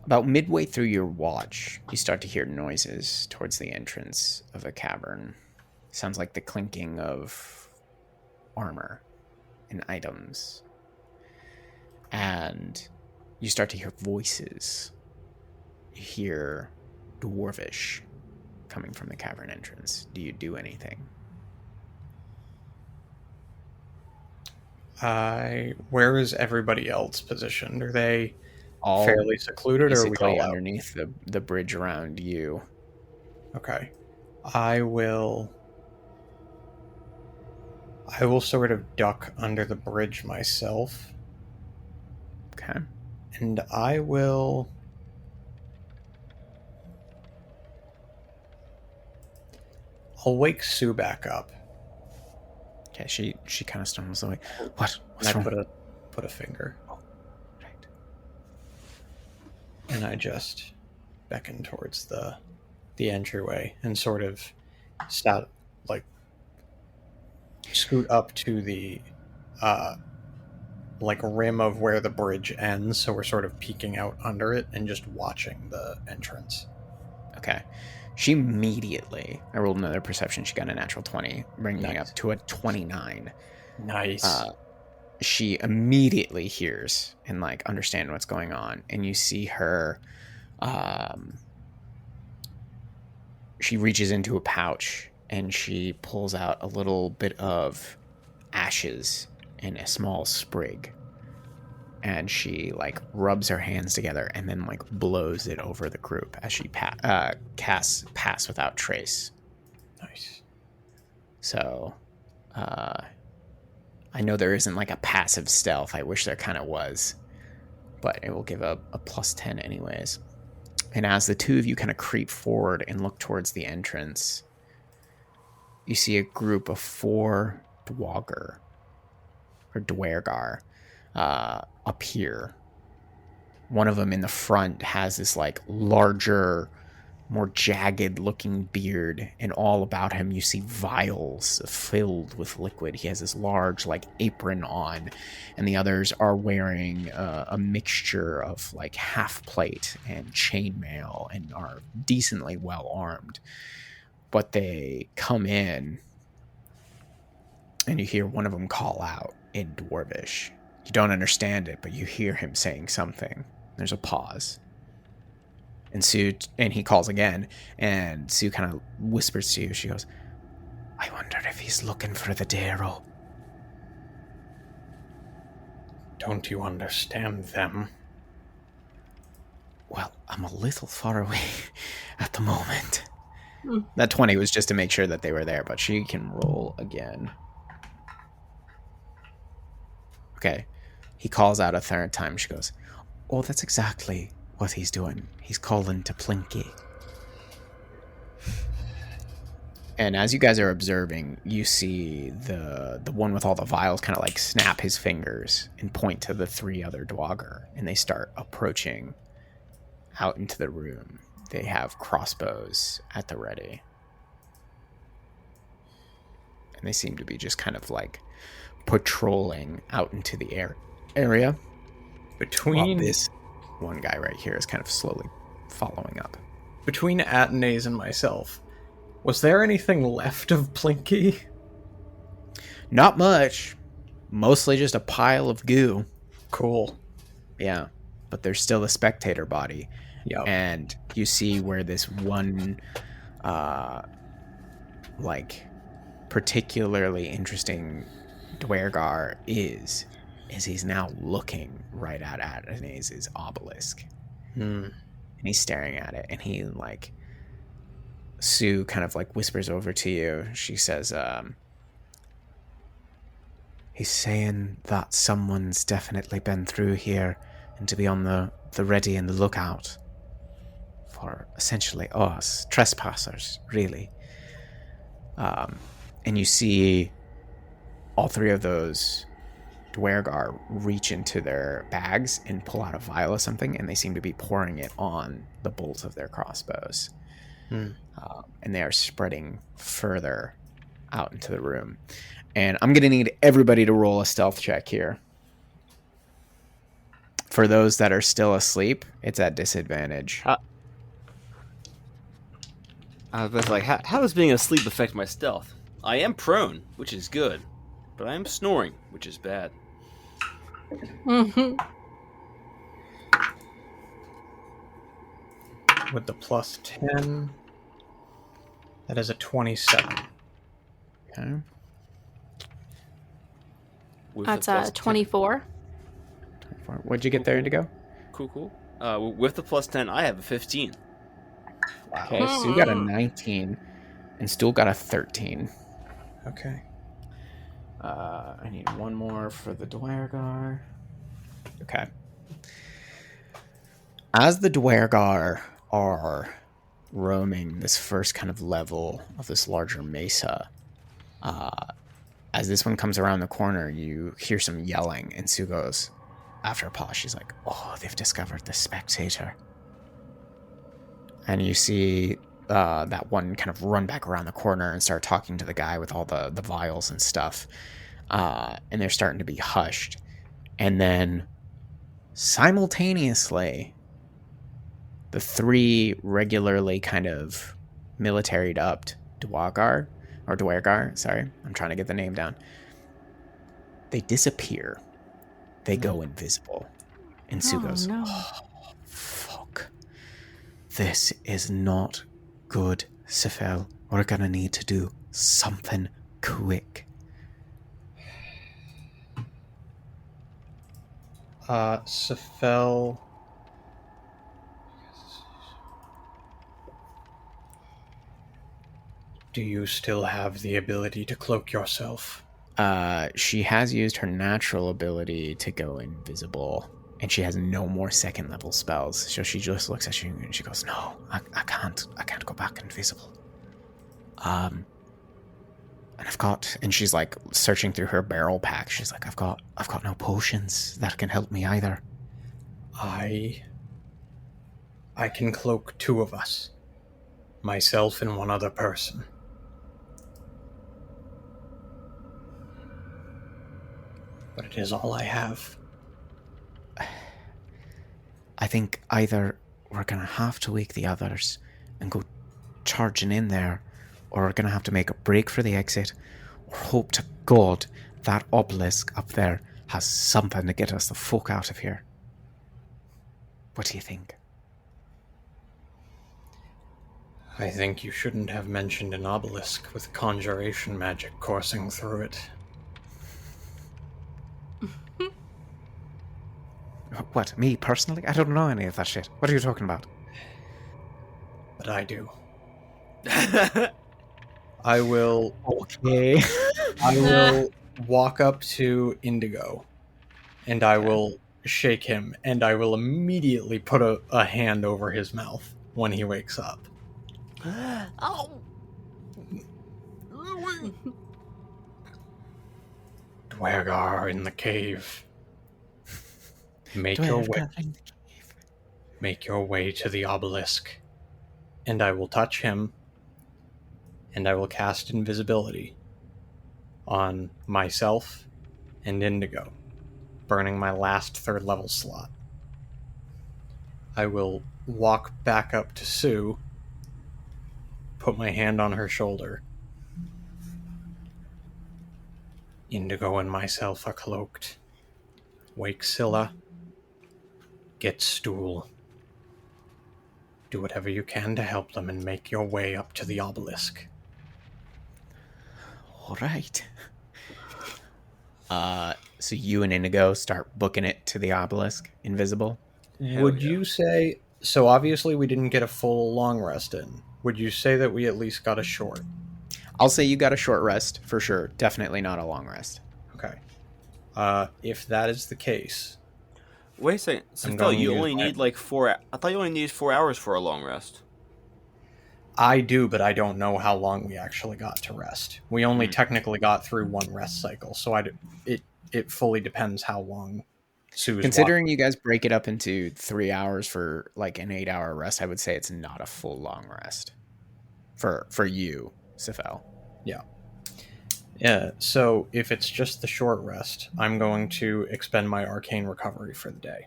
About midway through your watch, you start to hear noises towards the entrance of a cavern. Sounds like the clinking of armor and items. And you start to hear voices. You hear dwarvish coming from the cavern entrance. Do you do anything? Where is everybody else positioned? Are they All fairly secluded, or are we basically all out? underneath the bridge around you. Okay. I will sort of duck under the bridge myself, Okay. and I'll wake Sue back up. Okay, she kind of stumbles away. What's And I wrong? put a finger, Right. and I just beckon towards the entryway and sort of scoot up to the rim of where the bridge ends, so we're sort of peeking out under it and just watching the entrance. Okay. She immediately, I rolled another perception, she got a natural 20, bringing me Nice. up to a 29. Nice. She immediately hears and understands what's going on, and you see her she reaches into a pouch and she pulls out a little bit of ashes in a small sprig, and she rubs her hands together and then blows it over the group as she casts Pass Without Trace. Nice. So I know there isn't a passive stealth. I wish there kind of was, but it will give a plus 10 anyways. And as the two of you kind of creep forward and look towards the entrance, you see a group of 4 dwargar appear. One of them in the front has this larger, more jagged looking beard, and all about him you see vials filled with liquid. He has this large apron on, and the others are wearing a mixture of half plate and chainmail and are decently well armed. But they come in, and you hear one of them call out in Dwarvish. You don't understand it, but you hear him saying something. There's a pause. And he calls again, and Sue kind of whispers to you. She goes, "I wonder if he's looking for the Darrow." Don't you understand them? Well, I'm a little far away at the moment. That 20 was just to make sure that they were there, but she can roll again. Okay. He calls out a third time. She goes, "Oh, that's exactly what he's doing. He's calling to Plinky." And as you guys are observing, you see the one with all the vials kind of snap his fingers and point to the 3 other dwargar, and they start approaching out into the room. They have crossbows at the ready. And they seem to be just kind of patrolling out into the area. Between this one guy right here is kind of slowly following up. Between Atenaze and myself, was there anything left of Plinky? Not much. Mostly just a pile of goo. Cool. Yeah. But there's still a spectator body. Yep. And you see where this one particularly interesting dwargar is he's now looking right at Atenaze's obelisk. And he's staring at it, and he Sue kind of whispers over to you. She says, "He's saying that someone's definitely been through here, and to be on the ready and the lookout for essentially us, trespassers, really." And you see all three of those Dwergar reach into their bags and pull out a vial of something, and they seem to be pouring it on the bolts of their crossbows. And they are spreading further out into the room. And I'm going to need everybody to roll a stealth check here. For those that are still asleep, it's at disadvantage. I was like, how does being asleep affect my stealth? I am prone, which is good, but I am snoring, which is bad. Mm-hmm. With the plus 10, that is a 27. Okay. With That's the plus 24. 24. What'd you get there, Indigo? 10. Cool. With the plus 10, I have a 15. Wow. Okay, so you got a 19 and still got a 13. Okay. I need one more for the Dwergar. Okay. As the Dwergar are roaming this first kind of level of this larger mesa, as this one comes around the corner, you hear some yelling, and Sue goes, after a pause, she's like, "Oh, they've discovered the spectator." And you see that one kind of run back around the corner and start talking to the guy with all the vials and stuff. And they're starting to be hushed. And then simultaneously, the three regularly kind of militaried up Dwergar, sorry, I'm trying to get the name down. They disappear. They go invisible. And Sue goes, no. "Oh, fuck. This is not good, Sephel. We're gonna need to do something quick." Sephel. Do you still have the ability to cloak yourself? She has used her natural ability to go invisible, and she has no more second level spells. So she just looks at you and she goes, "No, I can't go back invisible. And and she's like searching through her barrel pack. She's like, I've got no potions that can help me either." I can cloak two of us. Myself and one other person. But it is all I have. I think either we're gonna have to wake the others and go charging in there, or we're gonna have to make a break for the exit, or hope to God that obelisk up there has something to get us the fuck out of here. What do you think? I think you shouldn't have mentioned an obelisk with conjuration magic coursing through it. What, me personally? I don't know any of that shit. What are you talking about? But I do. I will Okay. I will walk up to Indigo, and I will shake him, and I will immediately put a hand over his mouth when he wakes up. Oh. Dwergar in the cave. Make your way to the obelisk, and I will touch him, and I will cast invisibility on myself and Indigo, burning my last 3rd level slot. I will walk back up to Sue, put my hand on her shoulder. Indigo and myself are cloaked. Wake Scylla. Get Stool. Do whatever you can to help them and make your way up to the obelisk. All right. So you and Indigo start booking it to the obelisk, invisible. Would you say... So obviously we didn't get a full long rest in. Would you say that we at least got a short? I'll say you got a short rest, for sure. Definitely not a long rest. Okay. If that is the case... Wait a second. So I'm I thought going you to only use my- need like 4... I thought you only needed 4 hours for a long rest. I do, but I don't know how long we actually got to rest. We only technically got through one rest cycle, so it fully depends how long Sue's Considering you guys break it up into 3 hours for like an 8-hour rest, I would say it's not a full long rest for you, Sephel. Yeah, so if it's just the short rest, I'm going to expend my arcane recovery for the day.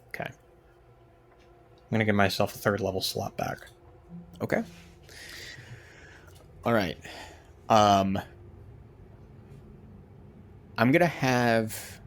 Okay. I'm going to give myself a 3rd level slot back. Okay. All right. I'm going to have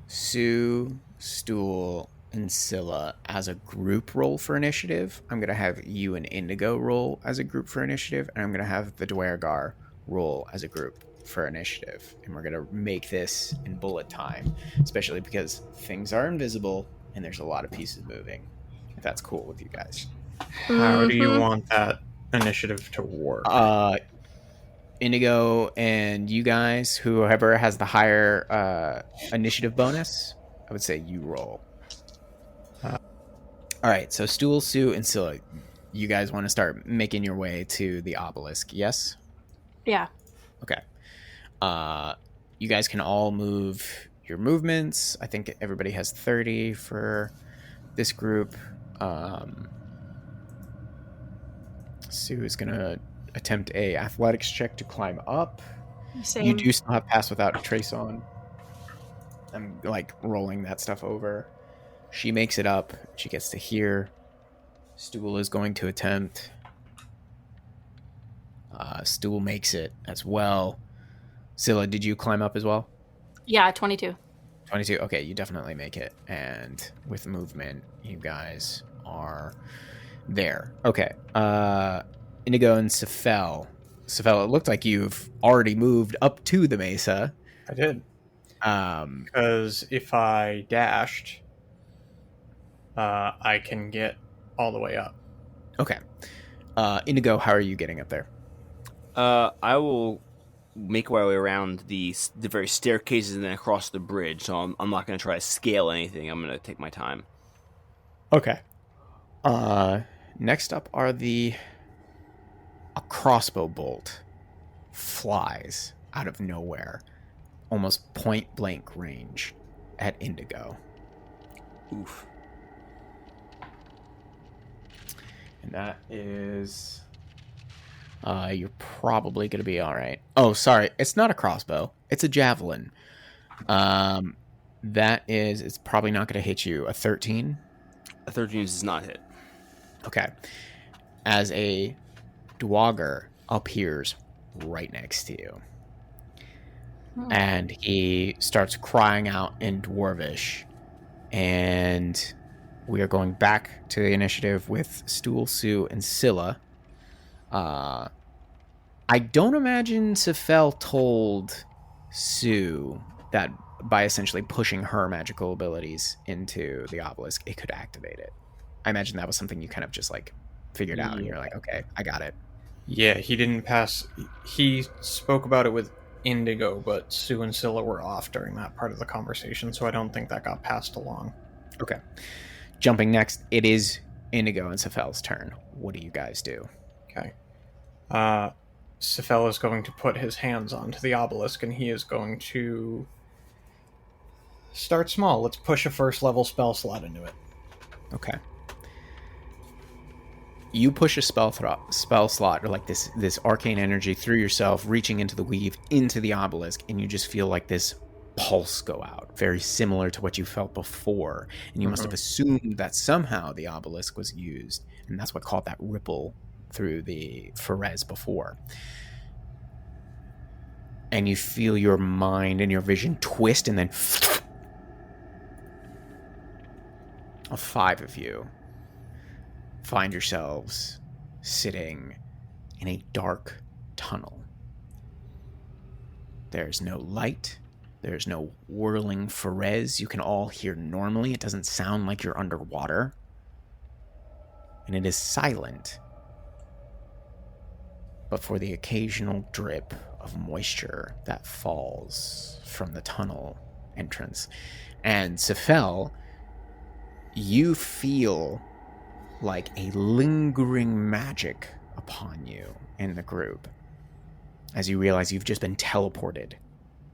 Sue, Stool, and Scylla as a group roll for initiative. I'm going to have you and Indigo roll as a group for initiative. And I'm going to have the Dwergar roll as a group for initiative. And we're going to make this in bullet time, especially because things are invisible and there's a lot of pieces moving. If that's cool with you guys. How do you want that initiative to work? Indigo and you guys, whoever has the higher initiative bonus, I would say you roll. All right, so Stool, Sue, and Scylla, you guys want to start making your way to the obelisk, yes? Yeah. Okay. You guys can all move your movements. I think everybody has 30 for this group. Sue is going to attempt a athletics check to climb up. Same. You do still have pass without a trace on. I'm like rolling that stuff over. She makes it up. She gets to here. Stool is going to attempt. Stool makes it as well. Scylla, did you climb up as well? Yeah, 22. 22. Okay, you definitely make it. And with movement, you guys are there. Okay. Indigo and Sephel. Sephel, it looked like you've already moved up to the mesa. I did. Because if I dashed, I can get all the way up. Okay. Indigo, how are you getting up there? I will make my way around the various staircases and then across the bridge. So I'm not going to try to scale anything. I'm going to take my time. Okay. Next up are a crossbow bolt flies out of nowhere, almost point blank range at Indigo. Oof. And that is... you're probably going to be all right. Oh, sorry. It's not a crossbow. It's a javelin. It's probably not going to hit you. A 13? A 13 does not hit. Okay. As a Dwegar appears right next to you. And he starts crying out in Dwarvish. And we are going back to the initiative with Stool, Sue, and Scylla. I don't imagine Sephel told Sue that by essentially pushing her magical abilities into the obelisk, it could activate it. I imagine that was something you kind of just like figured out and you're like, okay, I got it. Yeah, he didn't pass. He spoke about it with Indigo, but Sue and Scylla were off during that part of the conversation, so I don't think that got passed along. Okay. Jumping next, it is Indigo and Sephel's turn. What do you guys do? Okay. Sephel is going to put his hands onto the obelisk, and he is going to start small. Let's push a first level spell slot into it. Okay. You push a spell slot, or like this arcane energy through yourself, reaching into the weave, into the obelisk, and you just feel like this pulse go out, very similar to what you felt before. And you must have assumed that somehow the obelisk was used, and that's what caught that ripple through the Ferez before. And you feel your mind and your vision twist, and then all 5 of you find yourselves sitting in a dark tunnel. There's no light. There's no whirling Ferez you can all hear normally. It doesn't sound like you're underwater. And it is silent. But for the occasional drip of moisture that falls from the tunnel entrance. And Sephel, you feel like a lingering magic upon you in the group as you realize you've just been teleported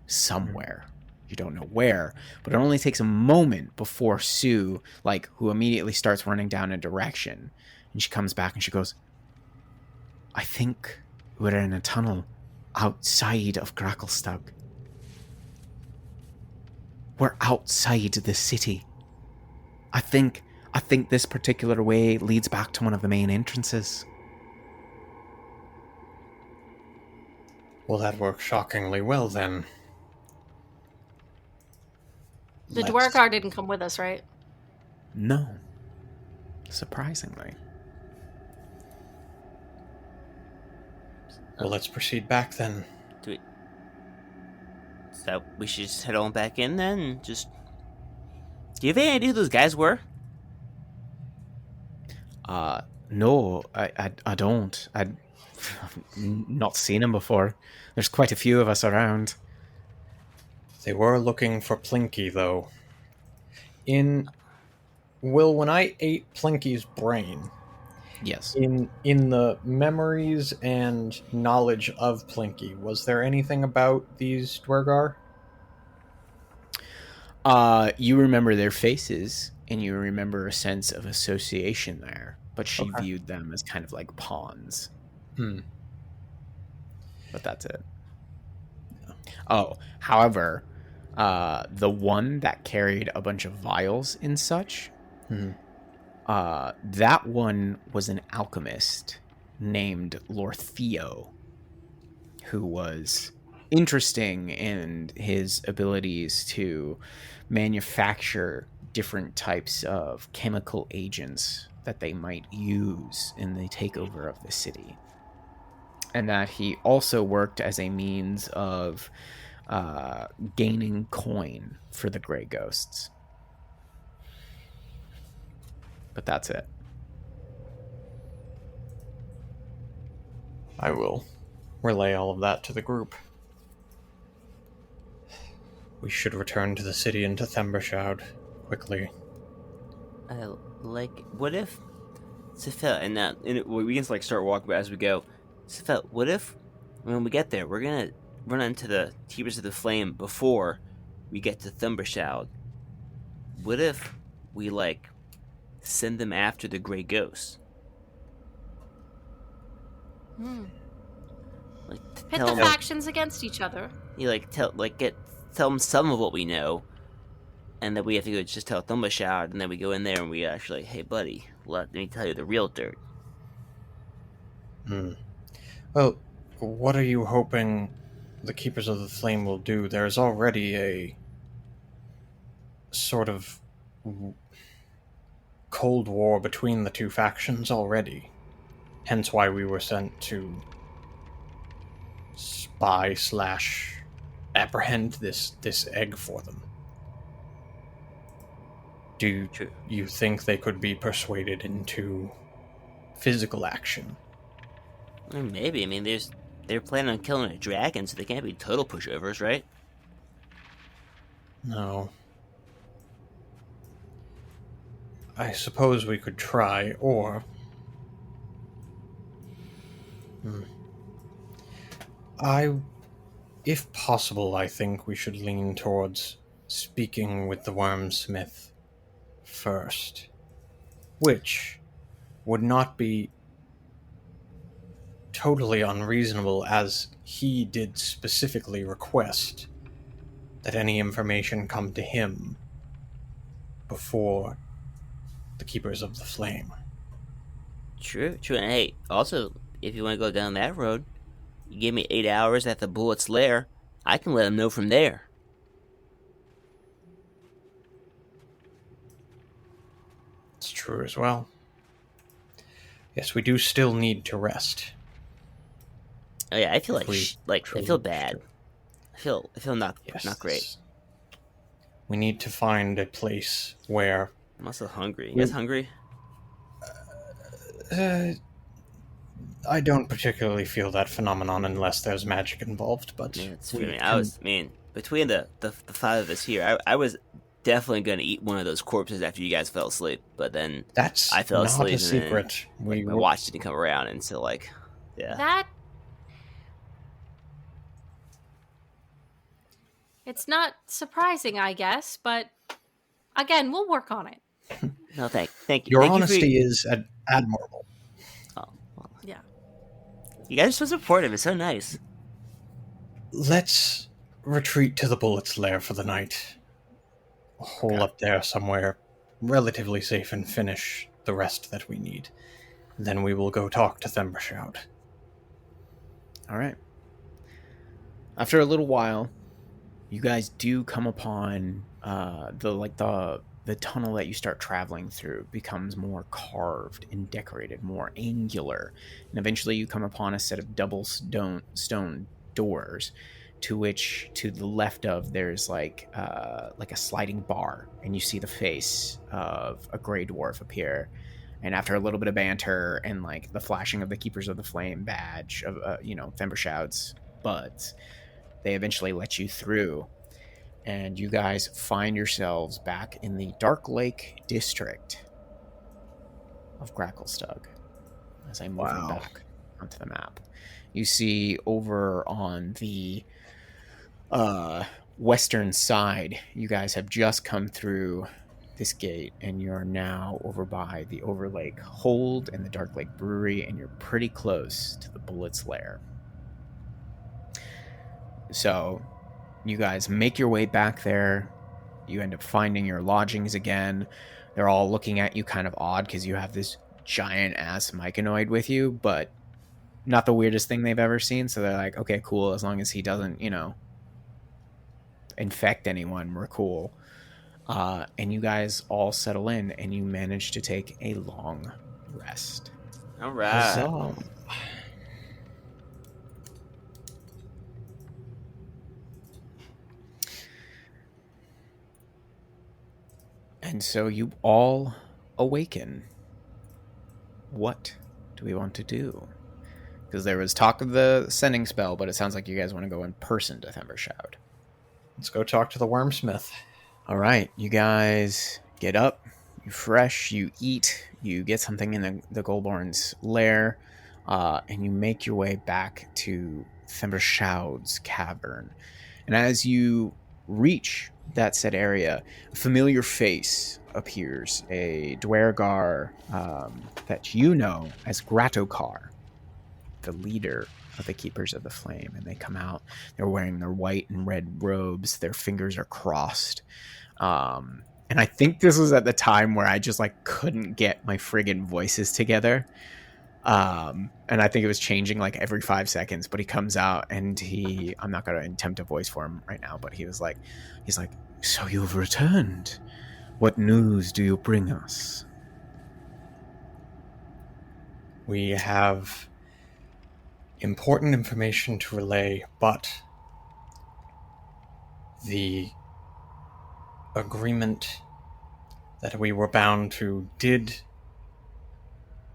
somewhere. You don't know where, but it only takes a moment before Sue, like, who immediately starts running down a direction, and she comes back and she goes, I think we're in a tunnel outside of Gracklestug. We're outside the city. I think this particular way leads back to one of the main entrances. Well, that works shockingly well, then. The Dwargar didn't come with us, right? No. Surprisingly. Well, let's proceed back, then. So we should just head on back in then? And just... Do you have any idea who those guys were? No, I don't. I've not seen him before. There's quite a few of us around. They were looking for Plinky, though. When I ate Plinky's brain, Yes. in the memories and knowledge of Plinky, was there anything about these Dwergar? You remember their faces, and you remember a sense of association there, but she viewed them as kind of like pawns. But that's it. Oh, however, the one that carried a bunch of vials and such, that one was an alchemist named Lortheo, who was interesting in his abilities to manufacture different types of chemical agents that they might use in the takeover of the city. And that he also worked as a means of gaining coin for the Grey Ghosts. But that's it. I will relay all of that to the group. We should return to the city and to Thembershoud quickly. What if... Sephel, and we can like start walking as we go. Sephel, what if when we get there, we're gonna run into the Keepers of the Flame before we get to Thembershoud? What if we like send them after the Grey Ghosts? Like Pit the factions against each other. You tell them some of what we know, and then we have to go just tell Thembershoud, and then we go in there and we actually, hey buddy, let me tell you the real dirt. Well, what are you hoping the Keepers of the Flame will do? There's already a sort of cold war between the two factions already. Hence why we were sent to spy/apprehend this egg for them. Do you think they could be persuaded into physical action? Maybe. I mean, they're planning on killing a dragon, so they can't be total pushovers, right? No. I suppose we could try, or... If possible, I think we should lean towards speaking with the Wormsmith first. Which would not be totally unreasonable, as he did specifically request that any information come to him before the Keepers of the Flame. True. And hey, also, if you want to go down that road, you give me 8 hours at the Bullet's Lair, I can let them know from there. It's true as well. Yes, we do still need to rest. Oh yeah, I feel I feel bad. I feel not great. We need to find a place where... I'm also hungry. You guys hungry? I don't particularly feel that phenomenon unless there's magic involved, but... Yeah, between the five of us here, I was definitely going to eat one of those corpses after you guys fell asleep. But then That's I fell not asleep a and then, secret. like, my watch didn't come around, and so like, yeah. That it's not surprising, I guess, but again, we'll work on it. No, thank you. Your Thank honesty you is admirable. for, oh, well, Yeah. you guys are so supportive. It's so nice. Let's retreat to the Bullet's lair for the night. A hole up there somewhere, relatively safe, and finish the rest that we need. Then we will go talk to Thembershout. All right. After a little while, you guys do come upon the tunnel that you start traveling through becomes more carved and decorated, more angular, and eventually you come upon a set of double stone doors, to which to the left of there's like a sliding bar, and you see the face of a gray dwarf appear. And after a little bit of banter and like the flashing of the Keepers of the Flame badge of Thembershout's buds, they eventually let you through, and you guys find yourselves back in the Dark Lake district of Gracklestug. As I move you back onto the map, you see over on the western side, you guys have just come through this gate, and you're now over by the Overlake Hold and the Dark Lake Brewery, and you're pretty close to the Bullet's lair. So you guys make your way back there. You end up finding your lodgings again. They're all looking at you kind of odd because you have this giant ass myconoid with you, but not the weirdest thing they've ever seen. So they're like, okay, cool. As long as he doesn't, infect anyone, we're cool. And you guys all settle in, and you manage to take a long rest. All right. So, and so you all awaken. What do we want to do? Because there was talk of the sending spell, but it sounds like you guys want to go in person to Thembershout. let's go talk to the Wormsmith. All right, you guys get up, you fresh, you eat, you get something in the Goldborn's lair, and you make your way back to Thembershout's cavern. And as you reach that said area, a familiar face appears, a Dwergar that you know as Gratokar, the leader of the Keepers of the Flame. And they come out, they're wearing their white and red robes, their fingers are crossed. And I think this was at the time where I just like couldn't get my friggin' voices together. And I think it was changing like every 5 seconds, but he comes out and I'm not going to attempt a voice for him right now, but he's like, so you've returned. What news do you bring us? We have important information to relay, but the agreement that we were bound to did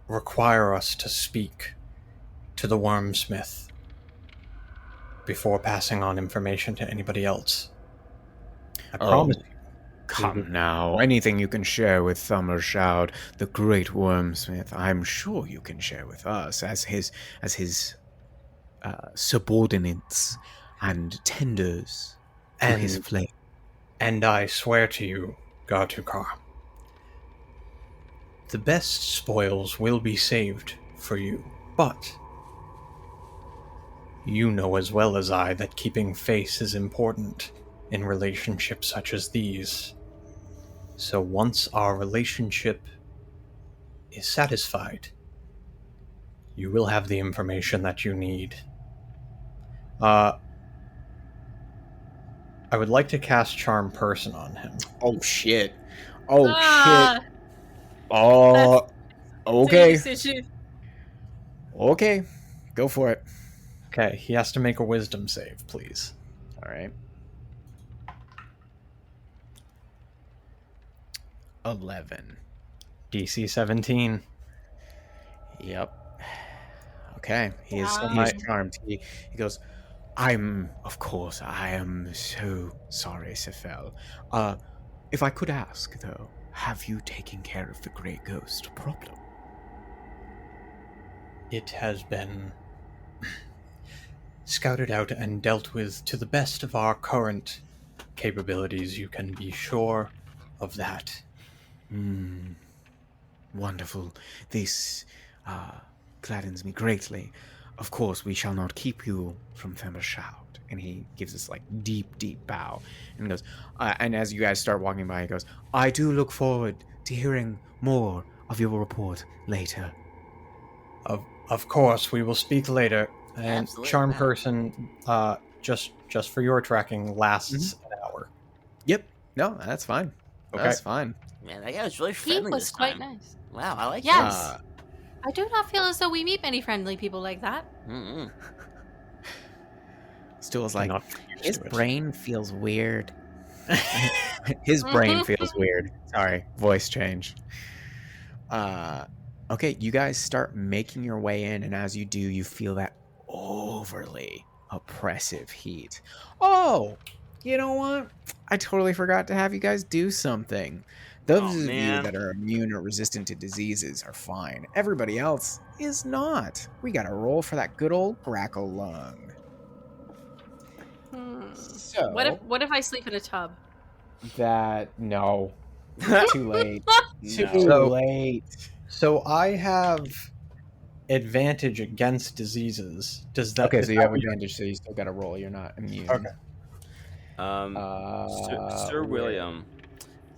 require us to speak to the Wormsmith before passing on information to anybody else. I promise you. Come now, anything you can share with Thembershout, the great Wormsmith, I'm sure you can share with us as his subordinates and tenders to his flame. And I swear to you, Gartukar, the best spoils will be saved for you, but you know as well as I that keeping face is important in relationships such as these. So once our relationship is satisfied, you will have the information that you need. I would like to cast Charm Person on him. Oh shit. Shit. Oh, okay. Okay, go for it. Okay, he has to make a wisdom save, please. All right. 11. DC 17. Yep. Okay. He is Wow. charmed. He goes, I am so sorry, Sephel. If I could ask, though, have you taken care of the Grey Ghost problem? It has been scouted out and dealt with to the best of our current capabilities. You can be sure of that. Wonderful. This gladdens me greatly. Of course, we shall not keep you from Femmershout. And he gives this deep, deep bow and goes. And as you guys start walking by, he goes, "I do look forward to hearing more of your report later." Of course, we will speak later. And Absolutely. charm person, just for your tracking, lasts an hour. Yep. No, that's fine. Okay. That's fine. Man, that guy was really He friendly was this quite time. nice. Wow, I like Yes. I do not feel as though we meet many friendly people like that. him. Stool's I'm like, not used his to it. brain feels weird. His brain feels weird. Sorry, voice change. Okay, you guys start making your way in, and as you do, you feel that overly oppressive heat. Oh, you know what? I totally forgot to have you guys do something. Those of you man. that are immune or resistant to diseases are fine. Everybody else is not. We gotta roll for that good old grackle lung. So What if I sleep in a tub? no. Too late. Too So- late. So I have advantage against diseases. Does that? Okay, is so you that have what you're- advantage, so you still gotta roll. You're not immune. Okay. Sir William,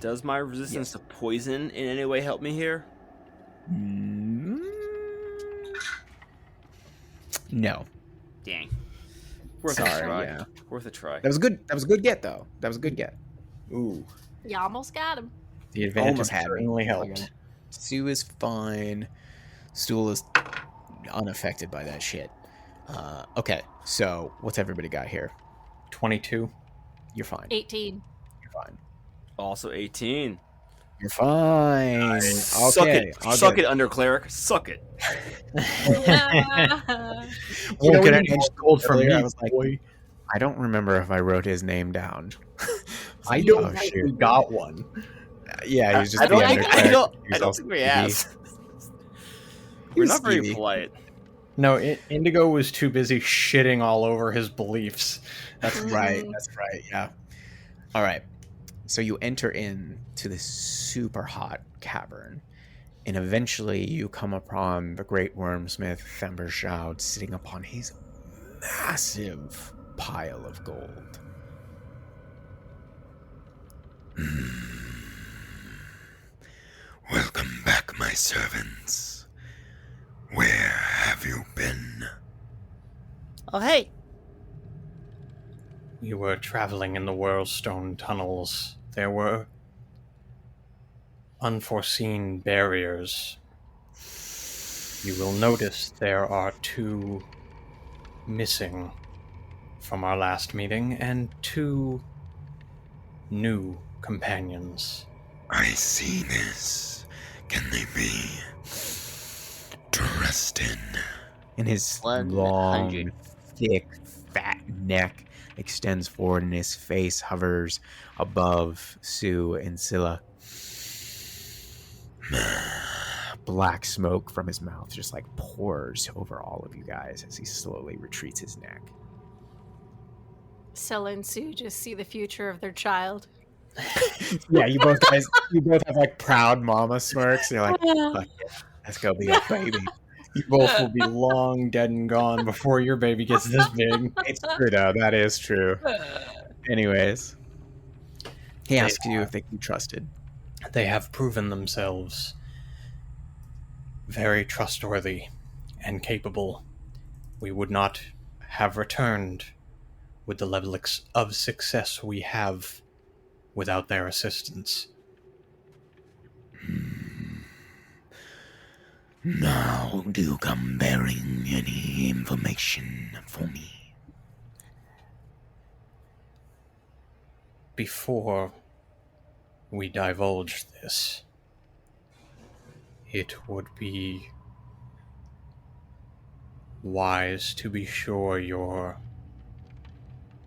does my resistance to poison in any way help me here? Mm, No. Dang. Worth Sorry, a try. yeah. Worth a try. That was good. That was a good get, though. That was a good get. Ooh, You almost got him. the advantage Almost had me. certainly helped. Sue is fine. Stool is unaffected by that shit. Okay, so what's everybody got here? 22. You're fine. 18. You're fine. Also 18. You're fine. Suck Okay, it. I'll Suck get it, under cleric. Suck it. You know, Won't when get you any gold from earlier, me, I was like, boy. I don't remember if I wrote his name down. I don't Oh, think shoot. we got one. Yeah, he's just I don't the think undercleric. He's I don't also think we skeevy. have. He We're was not very skeevy. polite. No, Indigo was too busy shitting all over his beliefs. That's right. That's right. Yeah. All right. So you enter into this super hot cavern, and eventually you come upon the great wormsmith Femmershout sitting upon his massive pile of gold. Welcome back, my servants. Where have you been? Oh, hey. We were traveling in the Whirlstone tunnels. There were unforeseen barriers. You will notice there are 2 missing from our last meeting and 2 new companions. I see this. Can they be trusted? And his 100. long, thick, fat neck extends forward, and his face hovers above Sue and Scylla. Black smoke from his mouth just pours over all of you guys as he slowly retreats his neck. Scylla and Sue just see the future of their child. Yeah, you both have proud mama smirks. You're like, fuck it, let's go be a baby. You both will be long dead and gone before your baby gets this big. It's true, though. That is true. Anyways, he asks you if they can be trusted. They have proven themselves very trustworthy and capable. We would not have returned with the level of success we have without their assistance. Now do you come bearing any information for me? Before we divulge this, it would be wise to be sure your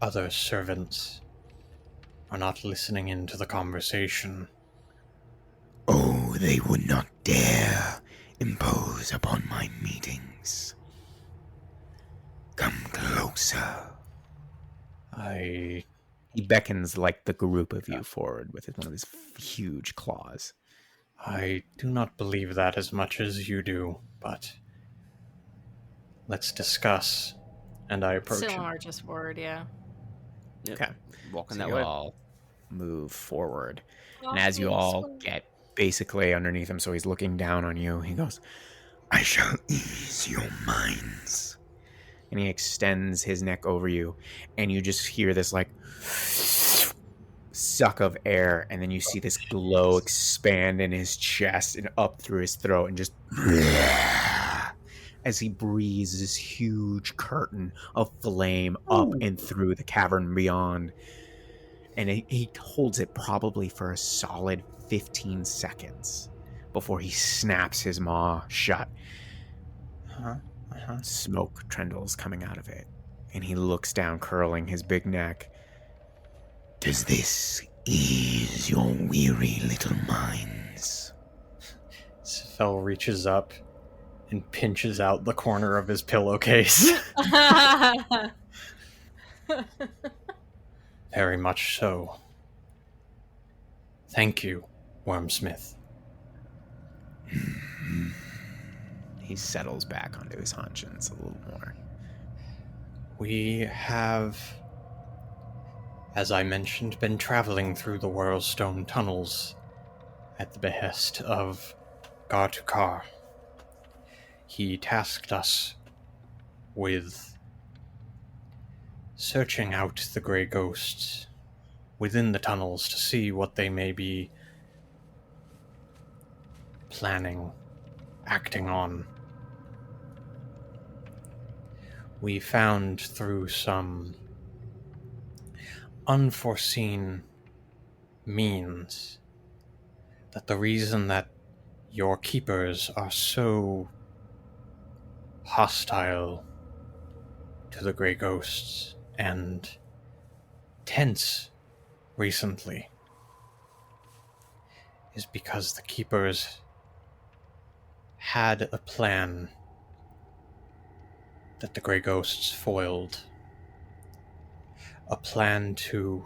other servants are not listening into the conversation. Oh, they would not dare impose upon my meetings. Come closer. He beckons like the group of you forward with one of his huge claws. I do not believe that as much as you do, but let's discuss. And I approach Still him. marches forward, yeah. Yep. Okay. Walking So that you way. all move forward. And as you all get basically underneath him, so he's looking down on you, he goes, I shall ease your minds. and he extends his neck over you, and you just hear this like suck of air, and then you see this glow expand in his chest and up through his throat, and just as he breathes this huge curtain of flame up and through the cavern beyond. And he holds it probably for a solid 15 seconds before he snaps his maw shut. Smoke trendles coming out of it, and he looks down, curling his big neck. Does this ease your weary little minds? Sephel reaches up and pinches out the corner of his pillowcase. Very much so. Thank you, Wormsmith. He settles back onto his haunches a little more. We have, as I mentioned, been traveling through the Whirlstone tunnels at the behest of Gartukar. He tasked us with searching out the grey ghosts within the tunnels to see what they may be planning, acting on. We found through some unforeseen means that the reason that your keepers are so hostile to the grey ghosts and tense recently is because the keepers had a plan that the grey ghosts foiled. A plan to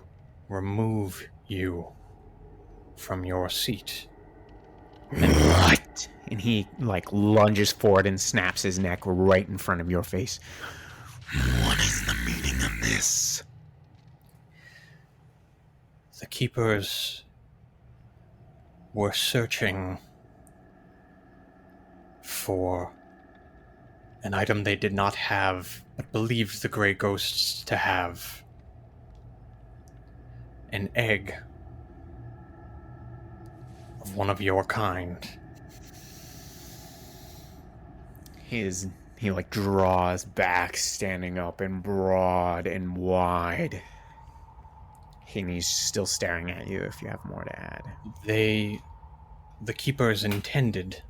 remove you from your seat. What? And he lunges forward and snaps his neck right in front of your face. What is the meaning of this? The keepers were searching for an item they did not have, but believed the grey ghosts to have. An egg of one of your kind. He draws back, standing up and broad and wide. And he's still staring at you if you have more to add. The keepers intended,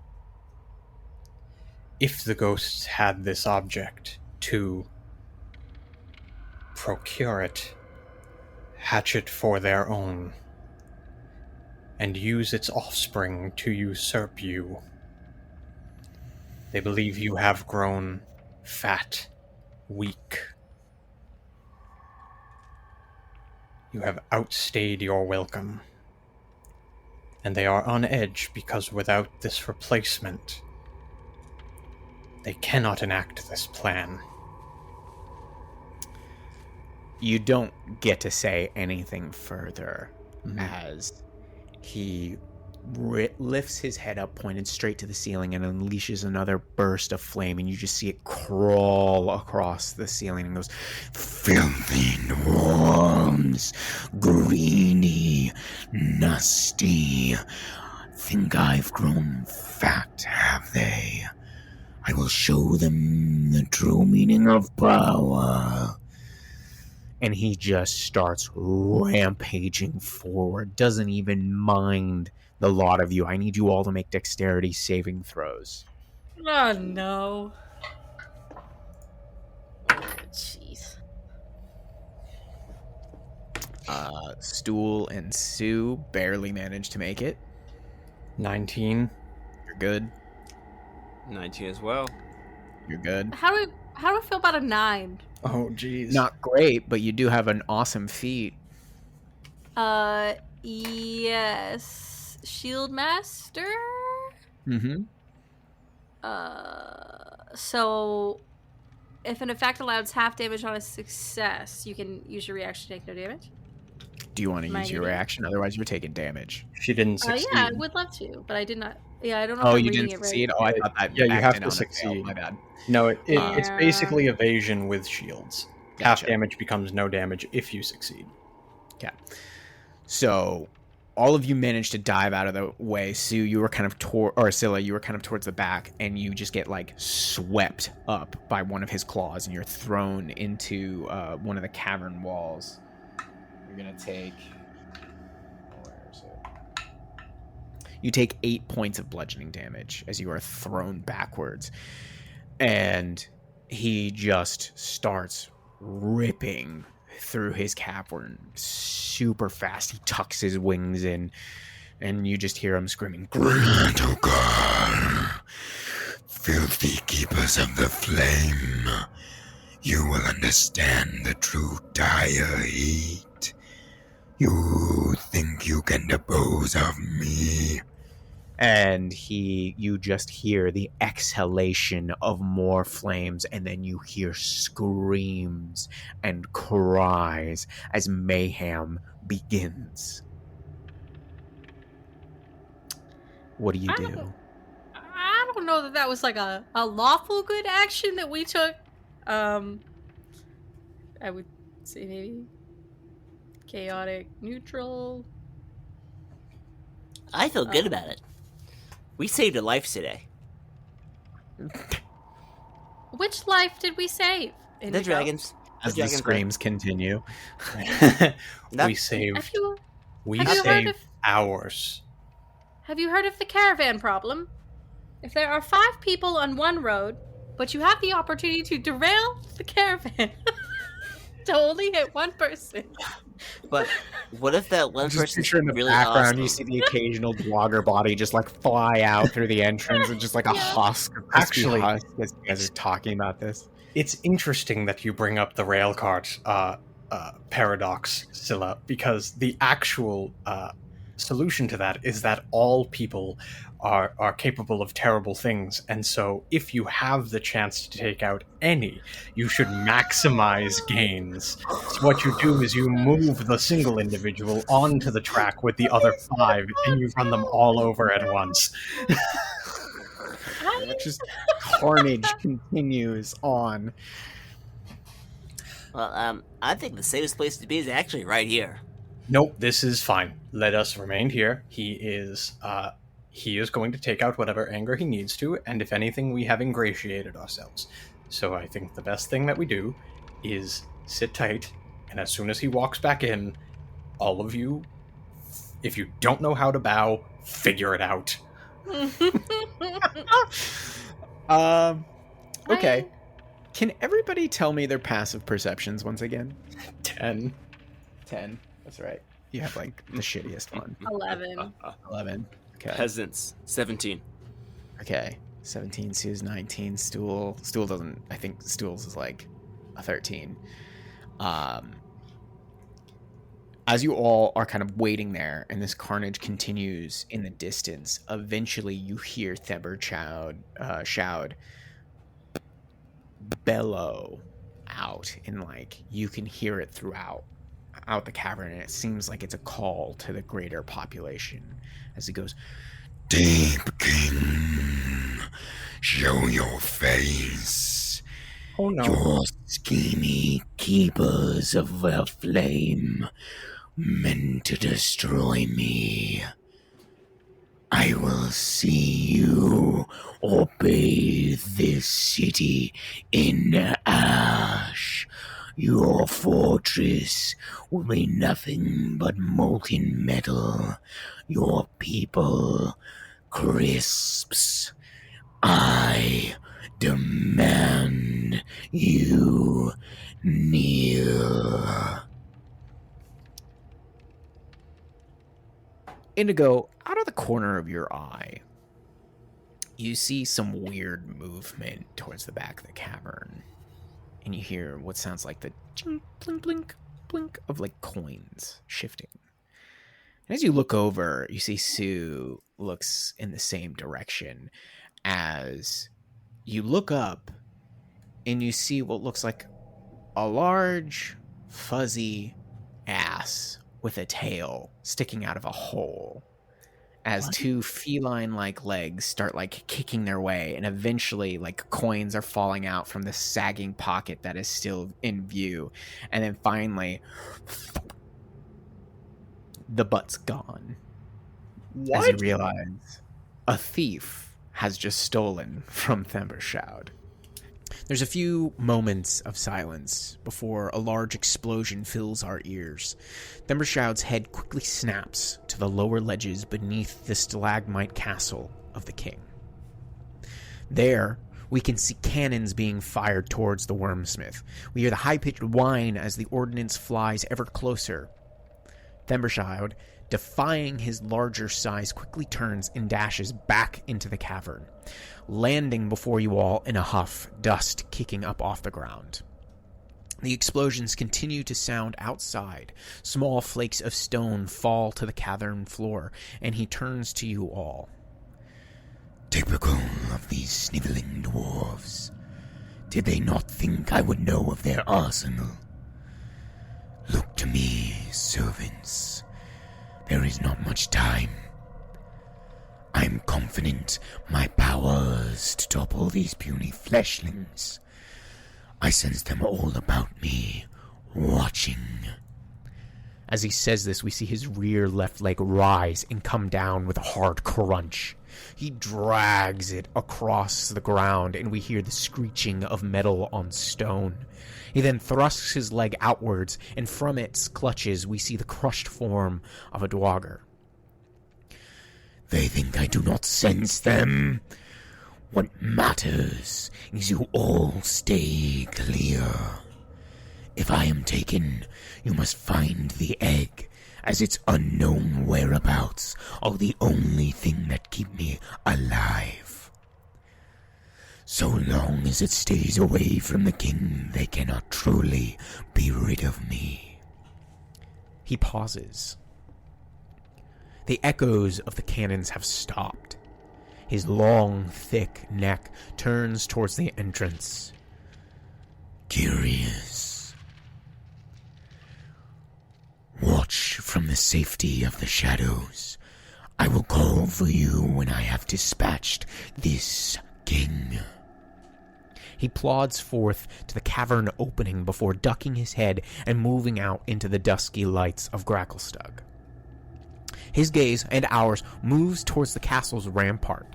if the ghosts had this object, to procure it, hatch it for their own, and use its offspring to usurp you. They believe you have grown fat, weak. You have outstayed your welcome. And they are on edge because without this replacement, they cannot enact this plan. You don't get to say anything further as he lifts his head up, pointed straight to the ceiling, and unleashes another burst of flame, and you just see it crawl across the ceiling and goes, Filthy worms, greedy, nasty. Think I've grown fat, have they? I will show them the true meaning of power. and he just starts rampaging forward, doesn't even mind the lot of you. I need you all to make dexterity saving throws. Oh, no. Oh, jeez. Stool and Sue barely managed to make it. 19. You're good. 19 as well. You're good. How do we feel about a 9? Oh, jeez. Not great, but you do have an awesome feat. Yes. Shield Master? Mm-hmm. So if an effect allows half damage on a success, you can use your reaction to take no damage? Do you want to Am I use your an idiot? reaction? Otherwise, you're taking damage. She didn't succeed. Yeah, I would love to, but I did not. Yeah, I don't know Oh, if I'm you reading didn't it succeed? right. Oh, I thought that. Yeah, you have acted to on a fail. succeed. My bad. No, it's Yeah. basically evasion with shields. Half Gotcha. damage becomes no damage if you succeed. Okay. So, all of you managed to dive out of the way. Sue, you were kind of Scylla, you were kind of towards the back, and you just get like swept up by one of his claws, and you're thrown into one of the cavern walls. You're gonna take. Where is it? You take 8 points of bludgeoning damage as you are thrown backwards, and he just starts ripping through his cavern super fast. He tucks his wings in, and you just hear him screaming, Grandokar, filthy keepers of the flame, you will understand the true dire heat. You think you can dispose of me? and you just hear the exhalation of more flames, and then you hear screams and cries as mayhem begins. What do you do? I don't know that was like a lawful good action that we took. I would say maybe chaotic neutral. I feel good about it. We saved a life today. Which life did we save? The Indigo? dragons. As the dragons, screams continue. That- we saved Have you we heard saved of- ours. Have you heard of the caravan problem? If there are 5 people on one road, but you have the opportunity to derail the caravan to only hit one person. But what if that one Just person's picture in the really background, awesome? you see the occasional blogger body just like fly out through the entrance, and just like a Yeah. husk, a crispy Actually, husk, as you guys are talking about this. It's interesting that you bring up the railcart paradox, Scylla, because the actual solution to that is that all people are capable of terrible things, and so if you have the chance to take out any, you should maximize gains. So what you do is you move the single individual onto the track with the other 5, and you run them all over at once. Just carnage continues on. Well, I think the safest place to be is actually right here. Nope, this is fine. Let us remain here. He is going to take out whatever anger he needs to, and if anything, we have ingratiated ourselves. So I think the best thing that we do is sit tight, and as soon as he walks back in, all of you, if you don't know how to bow, figure it out. Okay. Can everybody tell me their passive perceptions once again? 10. 10. That's right. You have like the shittiest one. 11. 11. Okay. Peasants. 17. Okay. 17, Sue's 19, Stool doesn't, I think Stool's is like a 13. As you all are kind of waiting there and this carnage continues in the distance, eventually you hear Theber shout, bellow out, and like you can hear it throughout the cavern, and it seems like it's a call to the greater population as he goes, Deep King, show your face. Oh no. Your schemy keepers of the flame meant to destroy me. I will see you or bathe this city in ash. Your fortress will be nothing but molten metal. Your people crisps. I demand you kneel. Indigo, out of the corner of your eye, you see some weird movement towards the back of the cavern. And you hear what sounds like the chink, blink, blink, blink of like coins shifting. And as you look over, you see Sue looks in the same direction as you look up and you see what looks like a large, fuzzy ass with a tail sticking out of a hole as two feline-like legs start like kicking their way, and eventually like coins are falling out from the sagging pocket that is still in view, and then finally the butt's gone. What? As you realize a thief has just stolen from Thembershoud. There's a few moments of silence before a large explosion fills our ears. Thembershoud's head quickly snaps to the lower ledges beneath the stalagmite castle of the king. There, we can see cannons being fired towards the Wormsmith. We hear the high-pitched whine as the ordnance flies ever closer. Thembershoud, defying his larger size, quickly turns and dashes back into the cavern, landing before you all in a huff, dust kicking up off the ground. The explosions continue to sound outside. Small flakes of stone fall to the cavern floor, and he turns to you all. Typical of these sniveling dwarves. Did they not think I would know of their arsenal? Look to me, servants. There is not much time. I'm confident my powers to topple these puny fleshlings. I sense them all about me, watching. As he says this, we see his rear left leg rise and come down with a hard crunch. He drags it across the ground, and we hear the screeching of metal on stone. He then thrusts his leg outwards, and from its clutches we see the crushed form of a dwarger. They think I do not sense them. What matters is you all stay clear. If I am taken, you must find the egg, as its unknown whereabouts are the only thing that keep me alive. So long as it stays away from the king, they cannot truly be rid of me. He pauses. The echoes of the cannons have stopped. His long, thick neck turns towards the entrance. Curious. Watch from the safety of the shadows. I will call for you when I have dispatched this king. He plods forth to the cavern opening before ducking his head and moving out into the dusky lights of Gracklestug. His gaze, and ours, moves towards the castle's rampart.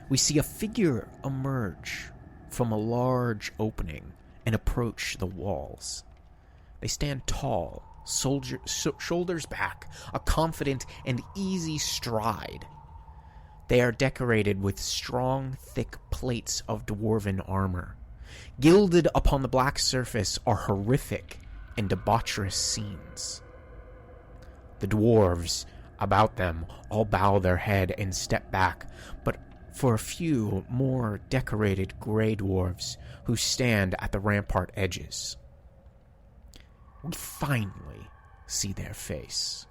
We see a figure emerge from a large opening and approach the walls. They stand tall, shoulders back, a confident and easy stride. They are decorated with strong, thick plates of dwarven armor. Gilded upon the black surface are horrific and debaucherous scenes. The dwarves about them all bow their head and step back, but for a few more decorated gray dwarves who stand at the rampart edges, we finally see their face.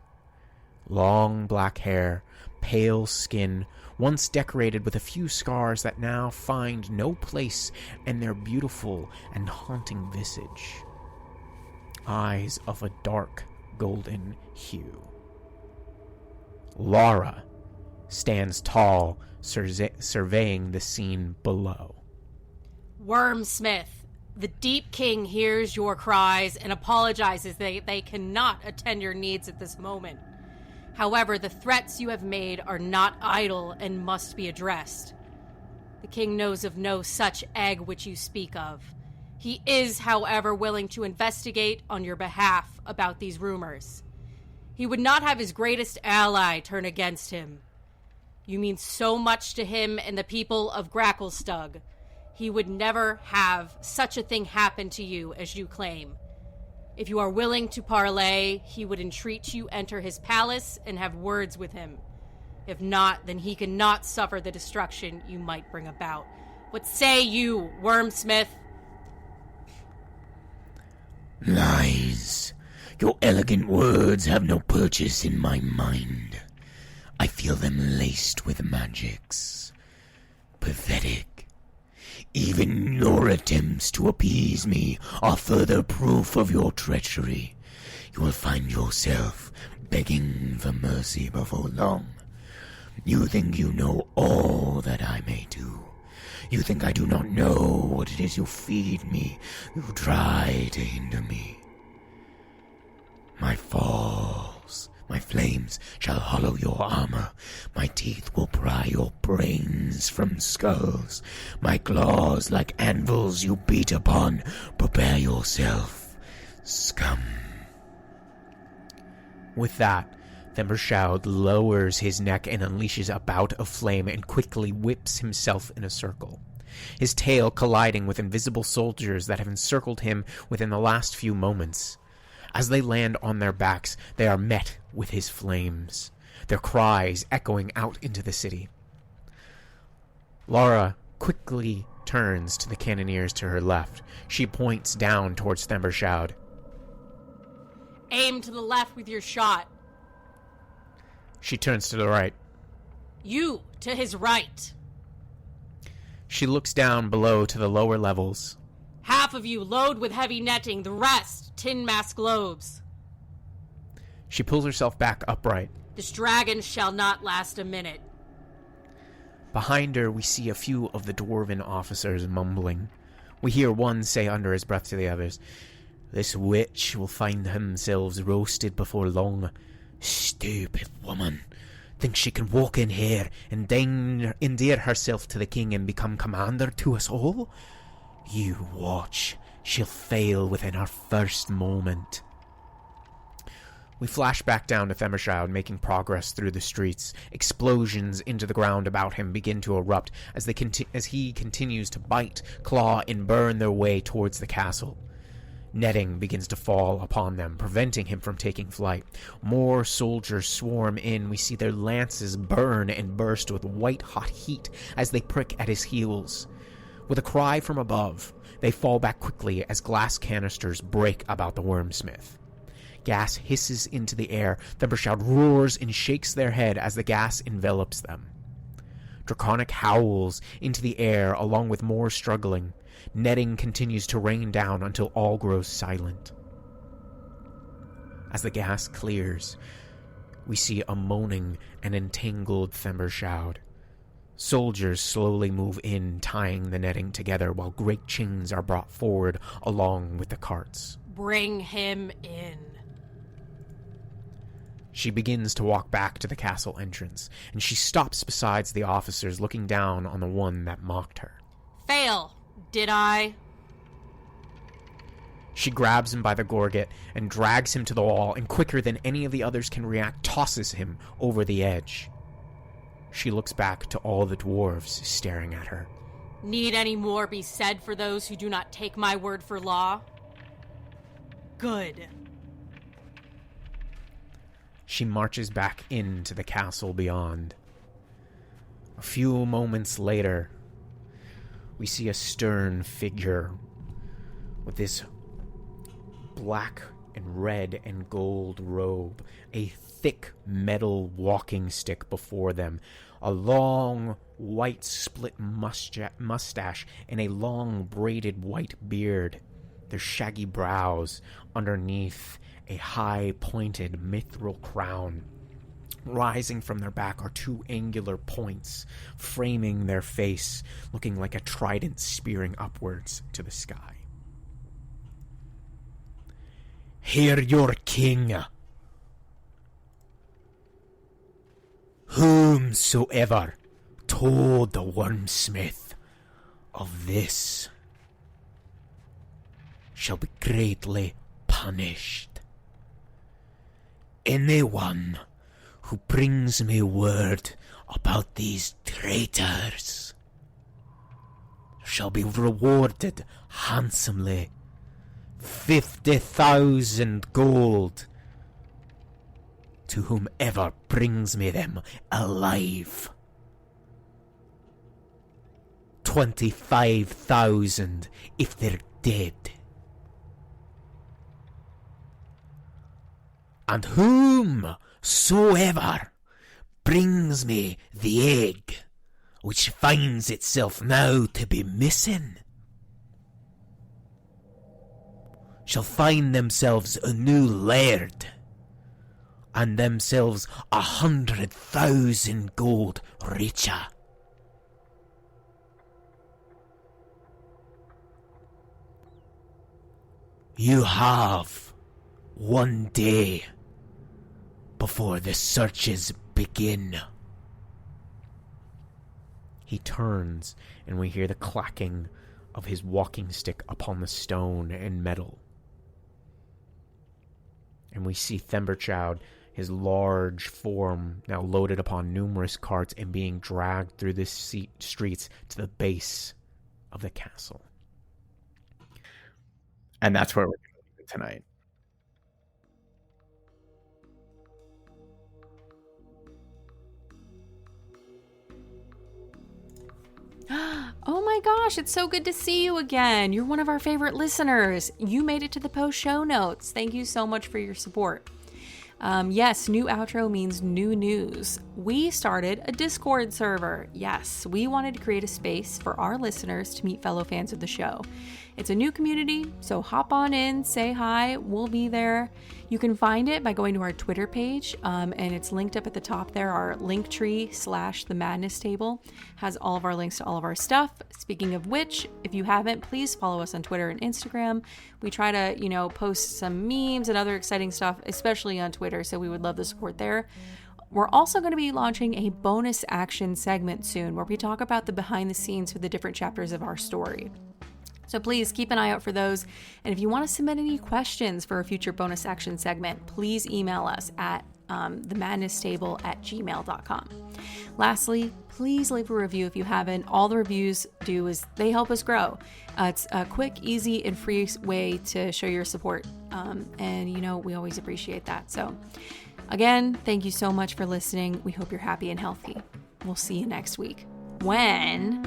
Long black hair, pale skin, once decorated with a few scars that now find no place in their beautiful and haunting visage. Eyes of a dark golden hue. Lara stands tall, surveying the scene below. Wormsmith, the Deep King hears your cries and apologizes that they cannot attend your needs at this moment. However, the threats you have made are not idle and must be addressed. The king knows of no such egg which you speak of. He is, however, willing to investigate on your behalf about these rumors. He would not have his greatest ally turn against him. You mean so much to him and the people of Gracklestug. He would never have such a thing happen to you as you claim. If you are willing to parley, he would entreat you enter his palace and have words with him. If not, then he cannot suffer the destruction you might bring about. What say you, Wormsmith? Lies. Your elegant words have no purchase in my mind. I feel them laced with magics. Pathetic. Even your attempts to appease me are further proof of your treachery. You will find yourself begging for mercy before long. You think you know all that I may do. You think I do not know what it is you feed me, you try to hinder me. My falls, my flames shall hollow your armor. My teeth will pry your brains from skulls. My claws like anvils you beat upon. Prepare yourself, scum. With that, Thembershoud lowers his neck and unleashes a bout of flame and quickly whips himself in a circle, his tail colliding with invisible soldiers that have encircled him within the last few moments. As they land on their backs, they are met with his flames, their cries echoing out into the city. Lara quickly turns to the cannoneers to her left. She points down towards Thembershoud. Aim to the left with your shot. She turns to the right. You to his right. She looks down below to the lower levels. Half of you load with heavy netting, the rest tin mask globes. She pulls herself back upright. This dragon shall not last a minute. Behind her, we see a few of the dwarven officers mumbling. We hear one say under his breath to the others, "This witch will find themselves roasted before long. Stupid woman. Thinks she can walk in here and endear herself to the king and become commander to us all? You watch. She'll fail within her first moment." We flash back down to Thembershoud making progress through the streets. Explosions into the ground about him begin to erupt as he continues to bite, claw, and burn their way towards the castle. Netting begins to fall upon them, preventing him from taking flight. More soldiers swarm in. We see their lances burn and burst with white-hot heat as they prick at his heels. With a cry from above, they fall back quickly as glass canisters break about the Wormsmith. Gas hisses into the air. Thembershoud roars and shakes their head as the gas envelops them. Draconic howls into the air along with more struggling. Netting continues to rain down until all grows silent. As the gas clears, we see a moaning and entangled Thembershoud. Soldiers slowly move in, tying the netting together while great chains are brought forward along with the carts. Bring him in. She begins to walk back to the castle entrance, and she stops beside the officers, looking down on the one that mocked her. Fail, did I? She grabs him by the gorget and drags him to the wall, and quicker than any of the others can react, tosses him over the edge. She looks back to all the dwarves staring at her. Need any more be said for those who do not take my word for law? Good. She marches back into the castle beyond. A few moments later, we see a stern figure with this black and red and gold robe, a thick metal walking stick before them, a long white split mustache, and a long braided white beard. Their shaggy brows underneath a high pointed mithril crown. Rising from their back are two angular points, framing their face, looking like a trident spearing upwards to the sky. "Hear your king. Whomsoever told the Wormsmith of this shall be greatly punished. Anyone who brings me word about these traitors shall be rewarded handsomely 50,000 gold to whomever brings me them alive. 25,000 if they're dead. And whomsoever brings me the egg, which finds itself now to be missing, shall find themselves a new laird, and themselves 100,000 gold richer. You have one day before the searches begin. He turns, and we hear the clacking of his walking stick upon the stone and metal. And we see Themberchild, his large form now loaded upon numerous carts and being dragged through the streets to the base of the castle. And that's where we're going to leave it tonight. Oh my gosh, it's so good to see you again. You're one of our favorite listeners. You made it to the post show notes. Thank you so much for your support. Yes, new outro means new news. We started a Discord server. Yes, we wanted to create a space for our listeners to meet fellow fans of the show. It's a new community, so hop on in, say hi, we'll be there. You can find it by going to our Twitter page, and it's linked up at the top there. Our linktree/the madness table has all of our links to all of our stuff. Speaking of which, if you haven't, please follow us on Twitter and Instagram. We try to, post some memes and other exciting stuff, especially on Twitter, so we would love the support there. We're also going to be launching a bonus action segment soon where we talk about the behind the scenes for the different chapters of our story. So please keep an eye out for those. And if you want to submit any questions for a future bonus action segment, please email us at themadnesstable@gmail.com. Lastly, please leave a review if you haven't. All the reviews do is they help us grow. It's a quick, easy, and free way to show your support. And we always appreciate that. So again, thank you so much for listening. We hope you're happy and healthy. We'll see you next week. When